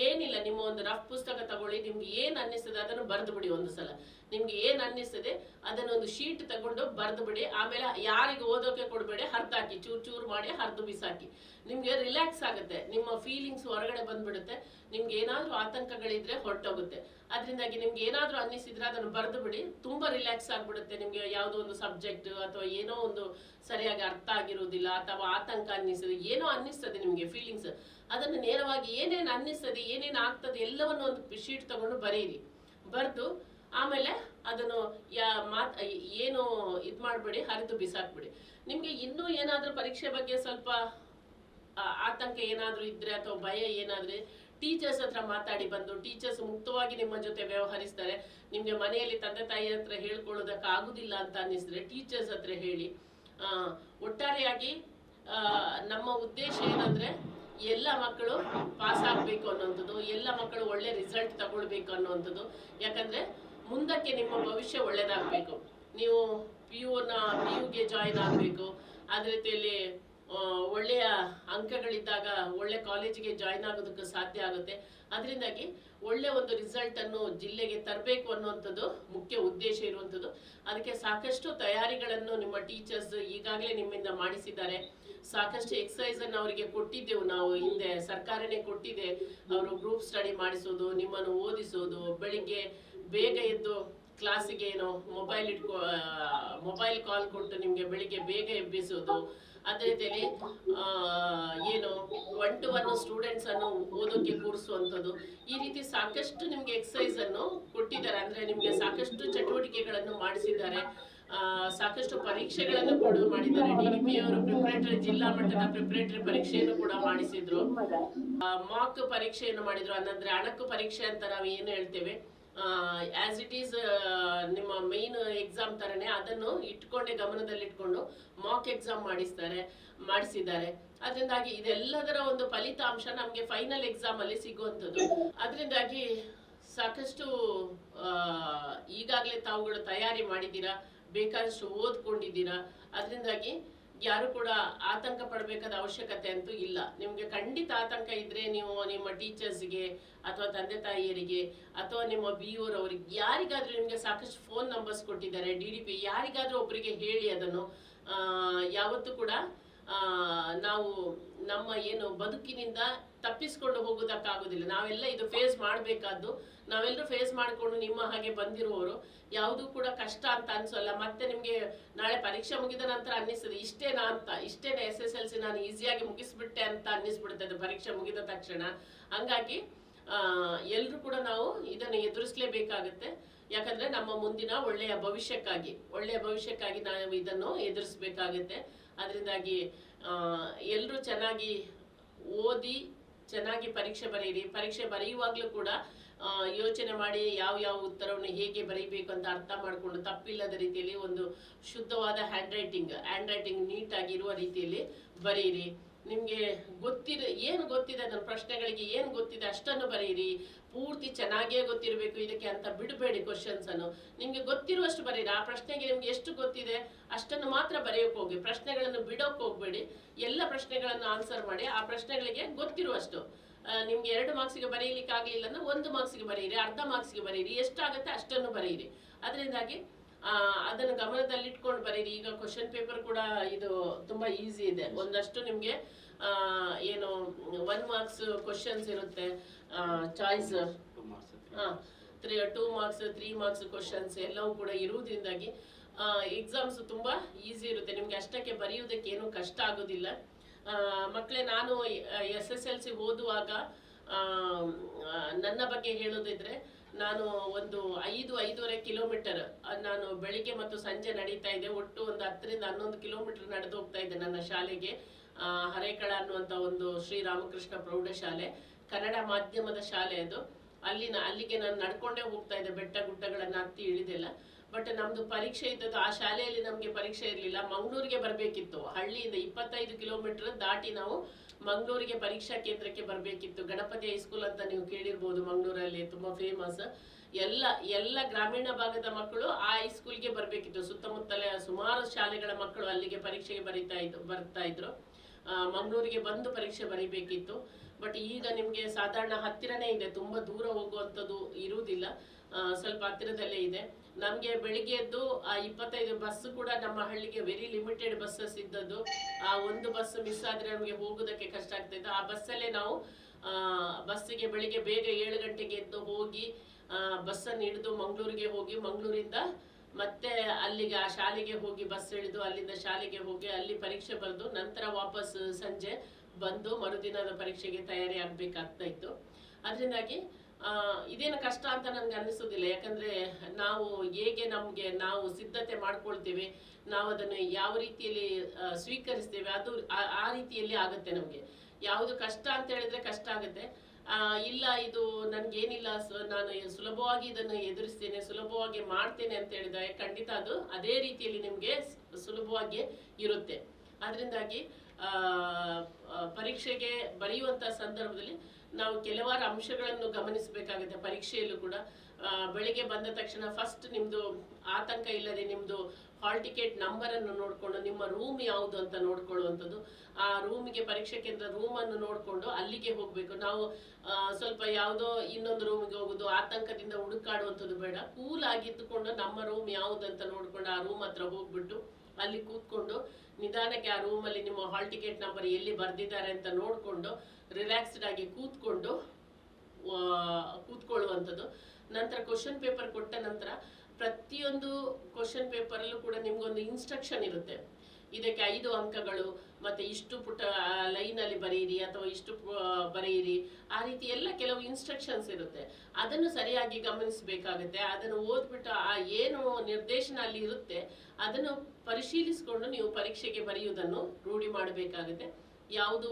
ಏನಿಲ್ಲ, ನಿಮ್ಮ ಒಂದು ರಫ್ ಪುಸ್ತಕ ತಗೊಳ್ಳಿ, ನಿಮ್ಗೆ ಏನ್ ಅನ್ನಿಸ್ತದೆ ಅದನ್ನು ಬರೆದು ಬಿಡಿ. ಒಂದು ಸಲ ನಿಮ್ಗೆ ಏನ್ ಅನ್ನಿಸ್ತದೆ ಅದನ್ನೊಂದು ಶೀಟ್ ತಗೊಂಡು ಬರೆದು ಬಿಡಿ. ಆಮೇಲೆ ಯಾರಿಗೆ ಓದೋಕೆ ಕೊಡ್ಬೇಡಿ, ಹರ್ದಾಕಿ, ಚೂರ್ ಚೂರ್ ಮಾಡಿ ಹರಿದು ಬಿಸಾಕಿ. ನಿಮ್ಗೆ ರಿಲ್ಯಾಕ್ಸ್ ಆಗುತ್ತೆ, ನಿಮ್ಮ ಫೀಲಿಂಗ್ಸ್ ಹೊರಗಡೆ ಬಂದ್ಬಿಡುತ್ತೆ. ನಿಮ್ಗೆ ಏನಾದ್ರೂ ಆತಂಕಗಳಿದ್ರೆ ಹೊರಟೋಗುತ್ತೆ. ಅದರಿಂದಾಗಿ ನಿಮ್ಗೆ ಏನಾದ್ರೂ ಅನ್ನಿಸಿದ್ರೆ ಅದನ್ನು ಬರೆದು ಬಿಡಿ, ತುಂಬಾ ರಿಲ್ಯಾಕ್ಸ್ ಆಗ್ಬಿಡುತ್ತೆ. ನಿಮ್ಗೆ ಯಾವುದೋ ಒಂದು ಸಬ್ಜೆಕ್ಟ್ ಅಥವಾ ಏನೋ ಒಂದು ಸರಿಯಾಗಿ ಅರ್ಥ ಆಗಿರುವುದಿಲ್ಲ, ಅಥವಾ ಆತಂಕ ಅನ್ನಿಸ್ತದೆ, ಏನೋ ಅನ್ನಿಸ್ತದೆ ನಿಮ್ಗೆ ಫೀಲಿಂಗ್ಸ್, ಅದನ್ನು ನೇರವಾಗಿ ಏನೇನು ಅನ್ನಿಸ್ತದೆ, ಏನೇನು ಆಗ್ತದೆ ಎಲ್ಲವನ್ನು ಒಂದು ಶೀಟ್ ತಗೊಂಡು ಬರೀರಿ. ಬರೆದು ಆಮೇಲೆ ಅದನ್ನು ಏನು ಇದ್ ಮಾಡ್ಬೇಡಿ, ಹರಿದು ಬಿಸಾಕ್ಬಿಡಿ. ನಿಮ್ಗೆ ಇನ್ನೂ ಏನಾದ್ರೂ ಪರೀಕ್ಷೆ ಬಗ್ಗೆ ಸ್ವಲ್ಪ ಆತಂಕ ಏನಾದ್ರೂ ಇದ್ರೆ ಅಥವಾ ಭಯ ಏನಾದ್ರೆ ಟೀಚರ್ಸ್ ಹತ್ರ ಮಾತಾಡಿ ಬಂದು. ಟೀಚರ್ಸ್ ಮುಕ್ತವಾಗಿ ನಿಮ್ಮ ಜೊತೆ ವ್ಯವಹರಿಸ್ತಾರೆ. ನಿಮ್ಗೆ ಮನೆಯಲ್ಲಿ ತಂದೆ ತಾಯಿ ಹತ್ರ ಹೇಳ್ಕೊಳ್ಳೋದಕ್ಕೆ ಆಗುದಿಲ್ಲ ಅಂತ ಅನ್ನಿಸಿದ್ರೆ ಟೀಚರ್ಸ್ ಹತ್ರ ಹೇಳಿ. ಒಟ್ಟಾರೆಯಾಗಿ ನಮ್ಮ ಉದ್ದೇಶ ಏನಂದ್ರೆ ಎಲ್ಲ ಮಕ್ಕಳು ಪಾಸ್ ಆಗಬೇಕು ಅನ್ನೋಂಥದ್ದು, ಎಲ್ಲ ಮಕ್ಕಳು ಒಳ್ಳೆ ರಿಸಲ್ಟ್ ತಗೊಳ್ಬೇಕು ಅನ್ನೋಂಥದ್ದು. ಯಾಕಂದ್ರೆ ಮುಂದಕ್ಕೆ ನಿಮ್ಮ ಭವಿಷ್ಯ ಒಳ್ಳೇದಾಗಬೇಕು. ನೀವು PUಗೆ ಜಾಯಿನ್ ಆಗಬೇಕು, ಅದೇ ರೀತಿಯಲ್ಲಿ ಒಳ್ಳೆಯ ಅಂಕಗಳಿದ್ದಾಗ ಒಳ್ಳೆ ಕಾಲೇಜಿಗೆ ಜಾಯಿನ್ ಆಗೋದಕ್ಕೆ ಸಾಧ್ಯ ಆಗುತ್ತೆ. ಅದರಿಂದಾಗಿ ಒಳ್ಳೆ ಒಂದು ರಿಸಲ್ಟ್ ಅನ್ನು ಜಿಲ್ಲೆಗೆ ತರಬೇಕು ಅನ್ನುವಂಥದ್ದು ಮುಖ್ಯ ಉದ್ದೇಶ ಇರುವಂಥದ್ದು. ಅದಕ್ಕೆ ಸಾಕಷ್ಟು ತಯಾರಿಗಳನ್ನು ನಿಮ್ಮ ಟೀಚರ್ಸ್ ಈಗಾಗಲೇ ನಿಮ್ಮಿಂದ ಮಾಡಿಸಿದ್ದಾರೆ. ಸಾಕಷ್ಟು ಎಕ್ಸಸೈಸ್ ಅನ್ನು ಅವರಿಗೆ ಕೊಟ್ಟಿದ್ದೆವು ನಾವು, ಹಿಂದೆ ಸರ್ಕಾರನೇ ಕೊಟ್ಟಿದೆ. ಅವರು ಗ್ರೂಪ್ ಸ್ಟಡಿ ಮಾಡಿಸೋದು, ನಿಮ್ಮನ್ನು ಓದಿಸೋದು, ಬೆಳಿಗ್ಗೆ ಬೇಗ ಎದ್ದು ಕ್ಲಾಸಿಗೆ ಏನೋ ಮೊಬೈಲ್ ಕಾಲ್ ಕೊಟ್ಟು ನಿಮಗೆ ಬೆಳಿಗ್ಗೆ ಬೇಗ ಎಬ್ಬಿಸೋದು, ಅದೇ ರೀತಿಯಲ್ಲಿ ಏನು 1-to-1 ಸ್ಟೂಡೆಂಟ್ಸ್ ಅನ್ನು ಓದೋಕೆ ಕೂರಿಸುವಂಥದ್ದು, ಈ ರೀತಿ ಸಾಕಷ್ಟು ನಿಮ್ಗೆ ಎಕ್ಸಸೈಸ್ ಅನ್ನು ಕೊಟ್ಟಿದ್ದಾರೆ. ಅಂದ್ರೆ ನಿಮ್ಗೆ ಸಾಕಷ್ಟು ಚಟುವಟಿಕೆಗಳನ್ನು ಮಾಡಿಸಿದ್ದಾರೆ. ಸಾಕಷ್ಟು ಪರೀಕ್ಷೆಗಳನ್ನು ಕೂಡ ಮಾಡಿದ್ದಾರೆ. DDP ಅವರು ಪ್ರಿಪರೇಟರಿ ಜಿಲ್ಲಾ ಮಟ್ಟದ ಪ್ರಿಪರೇಟರಿ ಪರೀಕ್ಷೆಯನ್ನು ಕೂಡ ಮಾಡಿಸಿದ್ರು. ಮಾಕ್ ಪರೀಕ್ಷೆಯನ್ನು ಮಾಡಿದ್ರು. ಅಂದ್ರೆ ಅಣಕು ಪರೀಕ್ಷೆ ಅಂತ ನಾವು ಏನು ಹೇಳ್ತೇವೆ, ಆಸ್ ಇಟ್ ಈಸ್ ನಿಮ್ಮ ಮೇನ್ ಎಕ್ಸಾಮ್ ತರನೇ ಅದನ್ನು ಗಮನದಲ್ಲಿಟ್ಕೊಂಡು ಮಾಕ್ ಎಕ್ಸಾಮ್ ಮಾಡಿಸಿದ್ದಾರೆ. ಅದರಿಂದಾಗಿ ಇದೆಲ್ಲದರ ಒಂದು ಫಲಿತಾಂಶ ನಮಗೆ ಫೈನಲ್ ಎಕ್ಸಾಮ್ ಅಲ್ಲಿ ಸಿಗುವಂಥದ್ದು. ಅದರಿಂದಾಗಿ ಸಾಕಷ್ಟು ಈಗಾಗಲೇ ತಾವುಗಳು ತಯಾರಿ ಮಾಡಿದ್ದೀರಾ, ಬೇಕಾದಷ್ಟು ಓದ್ಕೊಂಡಿದ್ದೀರಾ. ಅದರಿಂದಾಗಿ ಯಾರು ಕೂಡ ಆತಂಕ ಪಡಬೇಕಾದ ಅವಶ್ಯಕತೆ ಅಂತೂ ಇಲ್ಲ. ನಿಮ್ಗೆ ಖಂಡಿತ ಆತಂಕ ಇದ್ರೆ ನೀವು ನಿಮ್ಮ ಟೀಚರ್ಸ್ಗೆ ಅಥವಾ ತಂದೆ ತಾಯಿಯರಿಗೆ ಅಥವಾ ನಿಮ್ಮ BO ಅವರಿಗೆ ಯಾರಿಗಾದ್ರೂ ನಿಮ್ಗೆ ಸಾಕಷ್ಟು ಫೋನ್ ನಂಬರ್ಸ್ ಕೊಟ್ಟಿದ್ದಾರೆ. DDP ಯಾರಿಗಾದ್ರೂ ಒಬ್ಬರಿಗೆ ಹೇಳಿ. ಅದನ್ನು ಯಾವತ್ತೂ ಕೂಡ ನಾವು ನಮ್ಮ ಏನು ಬದುಕಿನಿಂದ ತಪ್ಪಿಸ್ಕೊಂಡು ಹೋಗೋದಕ್ಕಾಗೋದಿಲ್ಲ. ನಾವೆಲ್ಲ ಇದು ಫೇಸ್ ಮಾಡಬೇಕಾದ್ದು. ನಾವೆಲ್ಲರೂ ಫೇಸ್ ಮಾಡಿಕೊಂಡು ನಿಮ್ಮ ಹಾಗೆ ಬಂದಿರುವವರು ಯಾವುದೂ ಕೂಡ ಕಷ್ಟ ಅಂತ ಅನ್ಸಲ್ಲ. ಮತ್ತೆ ನಿಮ್ಗೆ ನಾಳೆ ಪರೀಕ್ಷೆ ಮುಗಿದ ನಂತರ ಅನ್ನಿಸ್ತದೆ ಇಷ್ಟೇನಾ SSLC ನಾನು ಈಸಿಯಾಗಿ ಮುಗಿಸ್ಬಿಟ್ಟೆ ಅಂತ ಅನ್ನಿಸ್ಬಿಡ್ತದೆ ಪರೀಕ್ಷೆ ಮುಗಿದ ತಕ್ಷಣ. ಹಂಗಾಗಿ ಎಲ್ರು ಕೂಡ ನಾವು ಇದನ್ನು ಎದುರಿಸಲೇಬೇಕಾಗುತ್ತೆ. ಯಾಕಂದ್ರೆ ನಮ್ಮ ಮುಂದಿನ ಒಳ್ಳೆಯ ಭವಿಷ್ಯಕ್ಕಾಗಿ ನಾವು ಇದನ್ನು ಎದುರಿಸಬೇಕಾಗುತ್ತೆ. ಅದರಿಂದಾಗಿ ಎಲ್ರು ಚೆನ್ನಾಗಿ ಓದಿ ಚೆನ್ನಾಗಿ ಪರೀಕ್ಷೆ ಬರೆಯಿರಿ. ಪರೀಕ್ಷೆ ಬರೆಯುವಾಗ್ಲೂ ಕೂಡ ಯೋಚನೆ ಮಾಡಿ ಯಾವ ಉತ್ತರವನ್ನು ಹೇಗೆ ಬರೀಬೇಕು ಅಂತ ಅರ್ಥ ಮಾಡಿಕೊಂಡು ತಪ್ಪಿಲ್ಲದ ರೀತಿಯಲ್ಲಿ ಒಂದು ಶುದ್ಧವಾದ ಹ್ಯಾಂಡ್ ರೈಟಿಂಗ್ ನೀಟಾಗಿ ಇರುವ ರೀತಿಯಲ್ಲಿ ಬರೆಯಿರಿ. ನಿಮ್ಗೆ ಏನು ಗೊತ್ತಿದೆ ಅದನ್ನ ಪ್ರಶ್ನೆಗಳಿಗೆ ಏನು ಗೊತ್ತಿದೆ ಅಷ್ಟನ್ನು ಬರೆಯಿರಿ. ಪೂರ್ತಿ ಚೆನ್ನಾಗೇ ಗೊತ್ತಿರಬೇಕು ಇದಕ್ಕೆ ಅಂತ ಬಿಡಬೇಡಿ. ಕ್ವಶನ್ಸ್ ಅನ್ನು ನಿಮ್ಗೆ ಗೊತ್ತಿರುವಷ್ಟು ಬರೀರಿ. ಆ ಪ್ರಶ್ನೆಗೆ ನಿಮ್ಗೆ ಎಷ್ಟು ಗೊತ್ತಿದೆ ಅಷ್ಟನ್ನು ಮಾತ್ರ ಬರೆಯೋಕೆ ಹೋಗಿ. ಪ್ರಶ್ನೆಗಳನ್ನು ಬಿಡೋಕೆ ಹೋಗ್ಬೇಡಿ. ಎಲ್ಲ ಪ್ರಶ್ನೆಗಳನ್ನು ಆನ್ಸರ್ ಮಾಡಿ. ಆ ಪ್ರಶ್ನೆಗಳಿಗೆ ಗೊತ್ತಿರುವಷ್ಟು ನಿಮ್ಗೆ 2 ಮಾರ್ಕ್ಸ್ಗೆ ಬರೀಲಿಕ್ಕೆ ಆಗ್ಲಿಲ್ಲ ಅಂದ್ರೆ 1 ಮಾರ್ಕ್ಸ್ಗೆ ಬರೀರಿ, ಅರ್ಧ ಮಾರ್ಕ್ಸ್ಗೆ ಬರೀರಿ, ಎಷ್ಟಾಗುತ್ತೆ ಅಷ್ಟನ್ನು ಬರೀರಿ. ಅದರಿಂದಾಗಿ ಅದನ್ನು ಗಮನದಲ್ಲಿಟ್ಕೊಂಡು ಬರೀರಿ. ಈಗ ಕ್ವಶನ್ ಪೇಪರ್ ಕೂಡ ಇದು ತುಂಬಾ ಈಸಿ ಇದೆ. ಒಂದಷ್ಟು ನಿಮ್ಗೆ ಏನು 1 ಮಾರ್ಕ್ಸ್ ಕ್ವಶನ್ಸ್ ಇರುತ್ತೆ, ಚಾಯ್ಸ್ 2 ಮಾರ್ಕ್ಸ್ 3 ಮಾರ್ಕ್ಸ್ ಕ್ವಶನ್ಸ್ ಎಲ್ಲವೂ ಕೂಡ ಇರುವುದರಿಂದಾಗಿ ಎಕ್ಸಾಮ್ಸ್ ತುಂಬಾ ಈಸಿ ಇರುತ್ತೆ. ನಿಮ್ಗೆ ಅಷ್ಟಕ್ಕೆ ಬರೆಯುವುದಕ್ಕೆ ಏನು ಕಷ್ಟ ಆಗೋದಿಲ್ಲ. ಮಕ್ಕಳೇ, ನಾನು SSLC ಓದುವಾಗ ನನ್ನ ಬಗ್ಗೆ ಹೇಳೋದಿದ್ರೆ ನಾನು ಒಂದು 5-5.5 ಕಿಲೋಮೀಟರ್ ನಾನು ಬೆಳಿಗ್ಗೆ ಮತ್ತು ಸಂಜೆ ನಡೀತಾ ಇದ್ದೆ. ಒಟ್ಟು ಒಂದು 10ರಿಂದ 11 ಕಿಲೋಮೀಟರ್ ನಡೆದು ಹೋಗ್ತಾ ಇದ್ದೆ ನನ್ನ ಶಾಲೆಗೆ. ಹರೇಕಳ ಅನ್ನುವಂಥ ಒಂದು ಶ್ರೀರಾಮಕೃಷ್ಣ ಪ್ರೌಢಶಾಲೆ, ಕನ್ನಡ ಮಾಧ್ಯಮದ ಶಾಲೆ ಅದು. ಅಲ್ಲಿಗೆ ನಾನು ನಡ್ಕೊಂಡೇ ಹೋಗ್ತಾ ಇದ್ದೆ, ಬೆಟ್ಟ ಗುಡ್ಡಗಳನ್ನ ಹತ್ತಿ ಇಳಿದೆಲ್ಲ. ಬಟ್ ನಮ್ದು ಪರೀಕ್ಷೆ ಇದ್ದದ್ದು ಆ ಶಾಲೆಯಲ್ಲಿ ನಮ್ಗೆ ಪರೀಕ್ಷೆ ಇರಲಿಲ್ಲ. ಮಂಗಳೂರಿಗೆ ಬರಬೇಕಿತ್ತು. ಹಳ್ಳಿಯಿಂದ 25 ಕಿಲೋಮೀಟರ್ ದಾಟಿ ನಾವು ಮಂಗಳೂರಿಗೆ ಪರೀಕ್ಷಾ ಕೇಂದ್ರಕ್ಕೆ ಬರಬೇಕಿತ್ತು. ಗಣಪತಿ ಹೈಸ್ಕೂಲ್ ಅಂತ ನೀವು ಕೇಳಿರ್ಬೋದು, ಮಂಗಳೂರಲ್ಲಿ ತುಂಬಾ ಫೇಮಸ್. ಎಲ್ಲ ಗ್ರಾಮೀಣ ಭಾಗದ ಮಕ್ಕಳು ಆ ಹೈಸ್ಕೂಲ್ಗೆ ಬರಬೇಕಿತ್ತು. ಸುತ್ತಮುತ್ತಲ ಸುಮಾರು ಶಾಲೆಗಳ ಮಕ್ಕಳು ಅಲ್ಲಿಗೆ ಪರೀಕ್ಷೆಗೆ ಬರ್ತಾ ಇದ್ರು. ಮಂಗಳೂರಿಗೆ ಬಂದು ಪರೀಕ್ಷೆ ಬರೀಬೇಕಿತ್ತು. ಬಟ್ ಈಗ ನಿಮ್ಗೆ ಸಾಧಾರಣ ಹತ್ತಿರನೇ ಇದೆ, ತುಂಬಾ ದೂರ ಹೋಗುವಂಥದ್ದು ಇರುವುದಿಲ್ಲ, ಸ್ವಲ್ಪ ಹತ್ತಿರದಲ್ಲೇ ಇದೆ. ನಮ್ಗೆ ಬೆಳಿಗ್ಗೆ ಎದ್ದು ಆ 25 ಬಸ್ ಕೂಡ ನಮ್ಮ ಹಳ್ಳಿಗೆ ವೆರಿ ಲಿಮಿಟೆಡ್ ಬಸ್ಸಸ್ ಇದ್ದದ್ದು. ಆ ಒಂದು ಬಸ್ ಮಿಸ್ ಆದ್ರೆ ನಮಗೆ ಹೋಗೋದಕ್ಕೆ ಕಷ್ಟ ಆಗ್ತಿತ್ತು. ಆ ಬಸ್ಸಲ್ಲೇ ನಾವು ಬಸ್ಸಿಗೆ ಬೆಳಿಗ್ಗೆ ಬೇಗ 7 ಗಂಟೆಗೆ ಎದ್ದು ಹೋಗಿ ಬಸ್ಸನ್ನು ಹಿಡಿದು ಮಂಗಳೂರಿಗೆ ಹೋಗಿ, ಮಂಗಳೂರಿಂದ ಮತ್ತೆ ಅಲ್ಲಿಗೆ ಆ ಶಾಲೆಗೆ ಹೋಗಿ ಬಸ್ ಹಿಡಿದು ಅಲ್ಲಿಂದ ಶಾಲೆಗೆ ಹೋಗಿ ಅಲ್ಲಿ ಪರೀಕ್ಷೆ ಬರೆದು ನಂತರ ವಾಪಸ್ ಸಂಜೆ ಬಂದು ಮರುದಿನದ ಪರೀಕ್ಷೆಗೆ ತಯಾರಿ ಆಗ್ಬೇಕಾಗ್ತಾ ಇತ್ತು. ಅದರಿಂದಾಗಿ ಇದೇನು ಕಷ್ಟ ಅಂತ ನನ್ಗೆ ಅನ್ನಿಸೋದಿಲ್ಲ. ಯಾಕಂದ್ರೆ ಹೇಗೆ ನಾವು ಸಿದ್ಧತೆ ಮಾಡ್ಕೊಳ್ತೇವೆ, ನಾವು ಅದನ್ನು ಯಾವ ರೀತಿಯಲ್ಲಿ ಸ್ವೀಕರಿಸ್ತೇವೆ, ಅದು ಆ ರೀತಿಯಲ್ಲಿ ಆಗುತ್ತೆ. ನಮ್ಗೆ ಯಾವುದು ಕಷ್ಟ ಅಂತ ಹೇಳಿದ್ರೆ ಕಷ್ಟ ಆಗುತ್ತೆ. ಇಲ್ಲ ಇದು ನನಗೇನಿಲ್ಲ, ನಾನು ಸುಲಭವಾಗಿ ಇದನ್ನು ಎದುರಿಸ್ತೇನೆ, ಸುಲಭವಾಗಿ ಮಾಡ್ತೇನೆ ಅಂತ ಹೇಳಿದಾಗ ಖಂಡಿತ ಅದು ಅದೇ ರೀತಿಯಲ್ಲಿ ನಿಮಗೆ ಸುಲಭವಾಗಿ ಇರುತ್ತೆ. ಅದರಿಂದಾಗಿ ಪರೀಕ್ಷೆಗೆ ಬರೆಯುವಂಥ ಸಂದರ್ಭದಲ್ಲಿ ನಾವು ಕೆಲವಾರು ಅಂಶಗಳನ್ನು ಗಮನಿಸಬೇಕಾಗುತ್ತೆ. ಪರೀಕ್ಷೆಯಲ್ಲೂ ಕೂಡ ಬೆಳಿಗ್ಗೆ ಬಂದ ತಕ್ಷಣ ಫಸ್ಟ್ ನಿಮ್ಮದು ಆತಂಕ ಇಲ್ಲದೆ ನಿಮ್ಮದು ಹಾಲ್ ಟಿಕೆಟ್ ನಂಬರನ್ನು ನೋಡಿಕೊಂಡು ನಿಮ್ಮ ರೂಮ್ ಯಾವುದು ಅಂತ ನೋಡ್ಕೊಳ್ಳುವಂಥದ್ದು. ಆ ರೂಮಿಗೆ, ಪರೀಕ್ಷೆ ಕೇಂದ್ರ ರೂಮನ್ನು ನೋಡಿಕೊಂಡು ಅಲ್ಲಿಗೆ ಹೋಗಬೇಕು. ನಾವು ಸ್ವಲ್ಪ ಯಾವುದೋ ಇನ್ನೊಂದು ರೂಮಿಗೆ ಹೋಗೋದು, ಆತಂಕದಿಂದ ಹುಡುಕಾಡುವಂಥದ್ದು ಬೇಡ. ಕೂಲ್ ಆಗಿ ಇದ್ದುಕೊಂಡು ನಮ್ಮ ರೂಮ್ ಯಾವುದಂತ ನೋಡಿಕೊಂಡು ಆ ರೂಮ್ ಹತ್ರ ಹೋಗ್ಬಿಟ್ಟು ಅಲ್ಲಿ ಕೂತ್ಕೊಂಡು ನಿಧಾನಕ್ಕೆ ಆ ರೂಮಲ್ಲಿ ನಿಮ್ಮ ಹಾಲ್ ಟಿಕೆಟ್ ನಂಬರ್ ಎಲ್ಲಿ ಬರೆದಿದ್ದಾರೆ ಅಂತ ನೋಡಿಕೊಂಡು ರಿಲ್ಯಾಕ್ಸ್ಡ್ ಆಗಿ ಕೂತ್ಕೊಳ್ಳುವಂಥದ್ದು. ನಂತರ ಕ್ವಶನ್ ಪೇಪರ್ ಕೊಟ್ಟ ನಂತರ ಪ್ರತಿಯೊಂದು ಕ್ವಶನ್ ಪೇಪರಲ್ಲೂ ಕೂಡ ನಿಮ್ಗೊಂದು ಇನ್ಸ್ಟ್ರಕ್ಷನ್ ಇರುತ್ತೆ. ಇದಕ್ಕೆ 5 ಅಂಕಗಳು, ಮತ್ತೆ ಇಷ್ಟು ಪುಟ ಲೈನಲ್ಲಿ ಬರೆಯಿರಿ ಅಥವಾ ಇಷ್ಟು ಬರೆಯಿರಿ, ಆ ರೀತಿ ಎಲ್ಲ ಕೆಲವು ಇನ್ಸ್ಟ್ರಕ್ಷನ್ಸ್ ಇರುತ್ತೆ. ಅದನ್ನು ಸರಿಯಾಗಿ ಗಮನಿಸಬೇಕಾಗುತ್ತೆ. ಅದನ್ನು ಓದ್ಬಿಟ್ಟು ಆ ಏನು ನಿರ್ದೇಶನ ಅಲ್ಲಿ ಇರುತ್ತೆ ಅದನ್ನು ಪರಿಶೀಲಿಸಿಕೊಂಡು ನೀವು ಪರೀಕ್ಷೆಗೆ ಬರೆಯುವುದನ್ನು ರೂಢಿ ಮಾಡಬೇಕಾಗುತ್ತೆ. ಯಾವುದು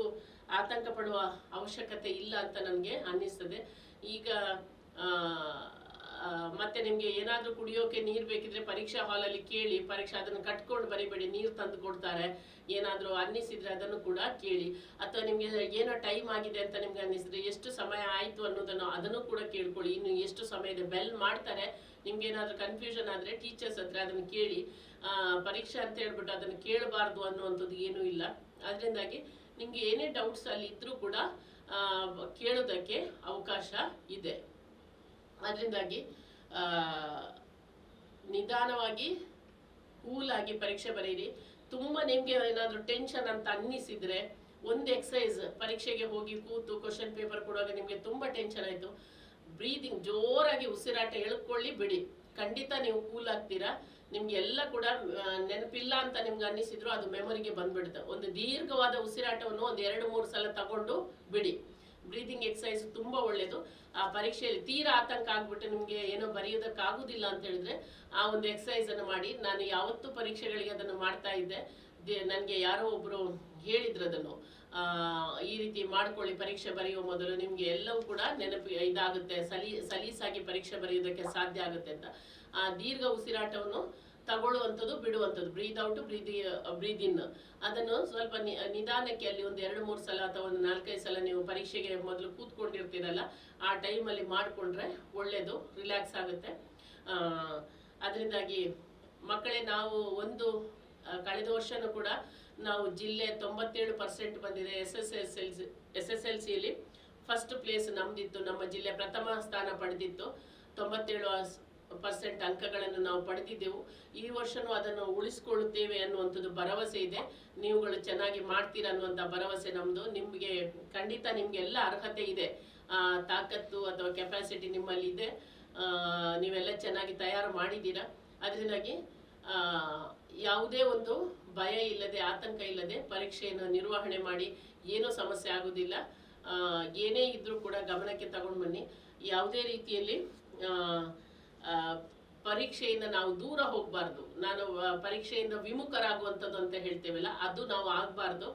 ಆತಂಕ ಪಡುವ ಅವಶ್ಯಕತೆ ಇಲ್ಲ ಅಂತ ನನಗೆ ಅನ್ನಿಸ್ತದೆ. ಈಗ ಮತ್ತೆ ನಿಮಗೆ ಏನಾದರೂ ಕುಡಿಯೋಕೆ ನೀರು ಬೇಕಿದ್ರೆ ಪರೀಕ್ಷಾ ಹಾಲಲ್ಲಿ ಕೇಳಿ. ಅದನ್ನು ಕಟ್ಕೊಂಡು ಬರಿಬೇಡಿ, ನೀರು ತಂದು ಕೊಡ್ತಾರೆ. ಏನಾದರೂ ಅನ್ನಿಸಿದ್ರೆ ಅದನ್ನು ಕೂಡ ಕೇಳಿ. ಅಥವಾ ನಿಮಗೆ ಏನೋ ಟೈಮ್ ಆಗಿದೆ ಅಂತ ನಿಮ್ಗೆ ಅನ್ನಿಸಿದ್ರೆ ಎಷ್ಟು ಸಮಯ ಆಯಿತು ಅದನ್ನು ಕೂಡ ಕೇಳ್ಕೊಳ್ಳಿ. ಇನ್ನು ಎಷ್ಟು ಸಮಯ ಇದೆ, ಬೆಲ್ ಮಾಡ್ತಾರೆ. ನಿಮ್ಗೆ ಏನಾದರೂ ಕನ್ಫ್ಯೂಷನ್ ಆದರೆ ಟೀಚರ್ಸ್ ಹತ್ರ ಅದನ್ನು ಕೇಳಿ. ಪರೀಕ್ಷೆ ಅಂತ ಹೇಳ್ಬಿಟ್ಟು ಅದನ್ನು ಕೇಳಬಾರ್ದು ಅನ್ನುವಂಥದ್ದು ಏನೂ ಇಲ್ಲ. ಅದರಿಂದಾಗಿ ನಿಮ್ಗೆ ಏನೇ ಡೌಟ್ಸ್ ಅಲ್ಲಿ ಇದ್ರೂ ಕೂಡ ಕೇಳೋದಕ್ಕೆ ಅವಕಾಶ ಇದೆ. ಅದರಿಂದಾಗಿ ನಿಧಾನವಾಗಿ ಕೂಲಾಗಿ ಪರೀಕ್ಷೆ ಬರೀರಿ. ತುಂಬ ನಿಮಗೆ ಏನಾದರೂ ಟೆನ್ಷನ್ ಅಂತ ಅನ್ನಿಸಿದ್ರೆ ಒಂದು ಎಕ್ಸಸೈಸ್, ಪರೀಕ್ಷೆಗೆ ಹೋಗಿ ಕೂತು ಕ್ವಶನ್ ಪೇಪರ್ ಕೊಡುವಾಗ ನಿಮಗೆ ತುಂಬ ಟೆನ್ಷನ್ ಆಯಿತು, ಬ್ರೀದಿಂಗ್ ಜೋರಾಗಿ ಉಸಿರಾಟ ಎಳ್ಕೊಳ್ಳಿ, ಬಿಡಿ. ಖಂಡಿತ ನೀವು ಕೂಲ್ ಆಗ್ತೀರಾ. ನಿಮ್ಗೆ ಎಲ್ಲ ಕೂಡ ನೆನಪಿಲ್ಲ ಅಂತ ನಿಮ್ಗೆ ಅನ್ನಿಸಿದ್ರು ಅದು ಮೆಮೊರಿಗೆ ಬಂದ್ಬಿಡುತ್ತೆ. ಒಂದು ದೀರ್ಘವಾದ ಉಸಿರಾಟವನ್ನು ಒಂದು 2-3 ಸಲ ತಗೊಂಡು ಬಿಡಿ. ಬ್ರೀದಿಂಗ್ ಎಕ್ಸಸೈಸ್ ತುಂಬ ಒಳ್ಳೆಯದು. ಆ ಪರೀಕ್ಷೆಯಲ್ಲಿ ತೀರಾ ಆತಂಕ ಆಗ್ಬಿಟ್ಟು ನಿಮಗೆ ಏನೋ ಬರೆಯೋದಕ್ಕಾಗೋದಿಲ್ಲ ಅಂತ ಹೇಳಿದ್ರೆ ಆ ಒಂದು ಎಕ್ಸಸೈಸ್ ಅನ್ನು ಮಾಡಿ. ನಾನು ಯಾವತ್ತೂ ಪರೀಕ್ಷೆಗಳಿಗೆ ಅದನ್ನು ಮಾಡ್ತಾ ಇದ್ದೆ. ನನಗೆ ಯಾರೋ ಒಬ್ರು ಹೇಳಿದ್ರು ಅದನ್ನು, ಈ ರೀತಿ ಮಾಡ್ಕೊಳ್ಳಿ ಪರೀಕ್ಷೆ ಬರೆಯುವ ಮೊದಲು, ನಿಮ್ಗೆ ಎಲ್ಲವೂ ಕೂಡ ನೆನಪು ಇದಾಗುತ್ತೆ, ಸಲೀಸಾಗಿ ಪರೀಕ್ಷೆ ಬರೆಯೋದಕ್ಕೆ ಸಾಧ್ಯ ಆಗುತ್ತೆ ಅಂತ. ಆ ದೀರ್ಘ ಉಸಿರಾಟವನ್ನು ತಗೊಳ್ಳುವಂಥದ್ದು, ಬಿಡುವಂಥದ್ದು, ಬ್ರೀದ್ ಔಟ್, ಬ್ರೀದ್ ಇನ್, ಅದನ್ನು ಸ್ವಲ್ಪ ನಿಧಾನಕ್ಕೆ ಅಲ್ಲಿ ಒಂದು 2-3 ಸಲ ಅಥವಾ ಒಂದು 4-5 ಸಲ ನೀವು ಪರೀಕ್ಷೆಗೆ ಮೊದಲು ಕೂತ್ಕೊಂಡಿರ್ತೀರಲ್ಲ ಆ ಟೈಮಲ್ಲಿ ಮಾಡಿಕೊಂಡ್ರೆ ಒಳ್ಳೆಯದು, ರಿಲ್ಯಾಕ್ಸ್ ಆಗುತ್ತೆ. ಅದರಿಂದಾಗಿ ಮಕ್ಕಳೇ, ನಾವು ಕಳೆದ ವರ್ಷನೂ ಕೂಡ ನಾವು ಜಿಲ್ಲೆ 97% ಬಂದಿದೆ. SSLCಯಲ್ಲಿ ಫಸ್ಟ್ ಪ್ಲೇಸ್ ನಮ್ದಿತ್ತು. ನಮ್ಮ ಜಿಲ್ಲೆ ಪ್ರಥಮ ಸ್ಥಾನ ಪಡೆದಿತ್ತು. 97% ಅಂಕಗಳನ್ನು ನಾವು ಪಡೆದಿದ್ದೆವು. ಈ ವರ್ಷನೂ ಅದನ್ನು ಉಳಿಸ್ಕೊಳ್ಳುತ್ತೇವೆ ಅನ್ನುವಂಥದ್ದು ಭರವಸೆ ಇದೆ. ನೀವುಗಳು ಚೆನ್ನಾಗಿ ಮಾಡ್ತೀರಾ ಅನ್ನುವಂಥ ಭರವಸೆ ನಮ್ಮದು. ನಿಮಗೆ ಖಂಡಿತ ನಿಮಗೆಲ್ಲ ಅರ್ಹತೆ ಇದೆ, ತಾಕತ್ತು ಅಥವಾ ಕೆಪಾಸಿಟಿ ನಿಮ್ಮಲ್ಲಿ ಇದೆ. ನೀವೆಲ್ಲ ಚೆನ್ನಾಗಿ ತಯಾರು ಮಾಡಿದ್ದೀರಾ. ಅದರಿಂದಾಗಿ ಯಾವುದೇ ಒಂದು ಭಯ ಇಲ್ಲದೆ, ಆತಂಕ ಇಲ್ಲದೆ ಪರೀಕ್ಷೆಯನ್ನು ನಿರ್ವಹಣೆ ಮಾಡಿ. ಏನೂ ಸಮಸ್ಯೆ ಆಗೋದಿಲ್ಲ. ಏನೇ ಇದ್ರೂ ಕೂಡ ಗಮನಕ್ಕೆ ತಗೊಂಡು ಬನ್ನಿ. ಯಾವುದೇ ರೀತಿಯಲ್ಲಿ ಪರೀಕ್ಷೆಯಿಂದ ನಾವು ದೂರ ಹೋಗಬಾರ್ದು. ಪರೀಕ್ಷೆಯಿಂದ ವಿಮುಖರಾಗುವಂಥದ್ದು ಅಂತ ಹೇಳ್ತೇವಲ್ಲ, ಅದು ನಾವು ಆಗಬಾರ್ದು.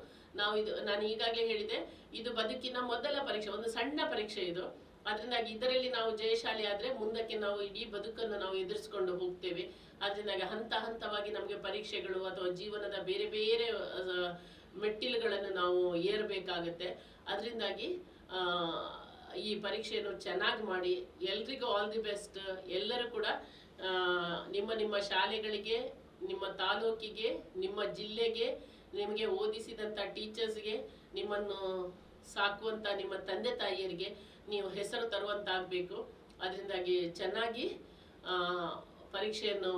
ನಾನು ಈಗಾಗಲೇ ಹೇಳಿದೆ, ಇದು ಬದುಕಿನ ಮೊದಲ ಪರೀಕ್ಷೆ, ಒಂದು ಸಣ್ಣ ಪರೀಕ್ಷೆ ಇದು. ಅದರಿಂದಾಗಿ ಇದರಲ್ಲಿ ನಾವು ಜಯಶಾಲಿ ಆದರೆ ಮುಂದಕ್ಕೆ ನಾವು ಇಡೀ ಬದುಕನ್ನು ನಾವು ಎದುರಿಸ್ಕೊಂಡು ಹೋಗ್ತೇವೆ. ಅದರಿಂದಾಗಿ ಹಂತವಾಗಿ ನಮಗೆ ಪರೀಕ್ಷೆಗಳು ಅಥವಾ ಜೀವನದ ಬೇರೆ ಬೇರೆ ಮೆಟ್ಟಿಲುಗಳನ್ನು ನಾವು ಏರಬೇಕಾಗತ್ತೆ. ಅದರಿಂದಾಗಿ ಈ ಪರೀಕ್ಷೆಯನ್ನು ಚೆನ್ನಾಗಿ ಮಾಡಿ. ಎಲ್ರಿಗೂ ಆಲ್ ದಿ ಬೆಸ್ಟ್. ಎಲ್ಲರೂ ಕೂಡ ನಿಮ್ಮ ಶಾಲೆಗಳಿಗೆ, ನಿಮ್ಮ ತಾಲೂಕಿಗೆ, ನಿಮ್ಮ ಜಿಲ್ಲೆಗೆ, ನಿಮಗೆ ಓದಿಸಿದಂಥ ಟೀಚರ್ಸ್ಗೆ, ನಿಮ್ಮನ್ನು ಸಾಕುವಂಥ ನಿಮ್ಮ ತಂದೆ ತಾಯಿಯರಿಗೆ ನೀವು ಹೆಸರು ತರುವಂತಾಗಬೇಕು. ಅದರಿಂದಾಗಿ ಚೆನ್ನಾಗಿ ಪರೀಕ್ಷೆಯನ್ನು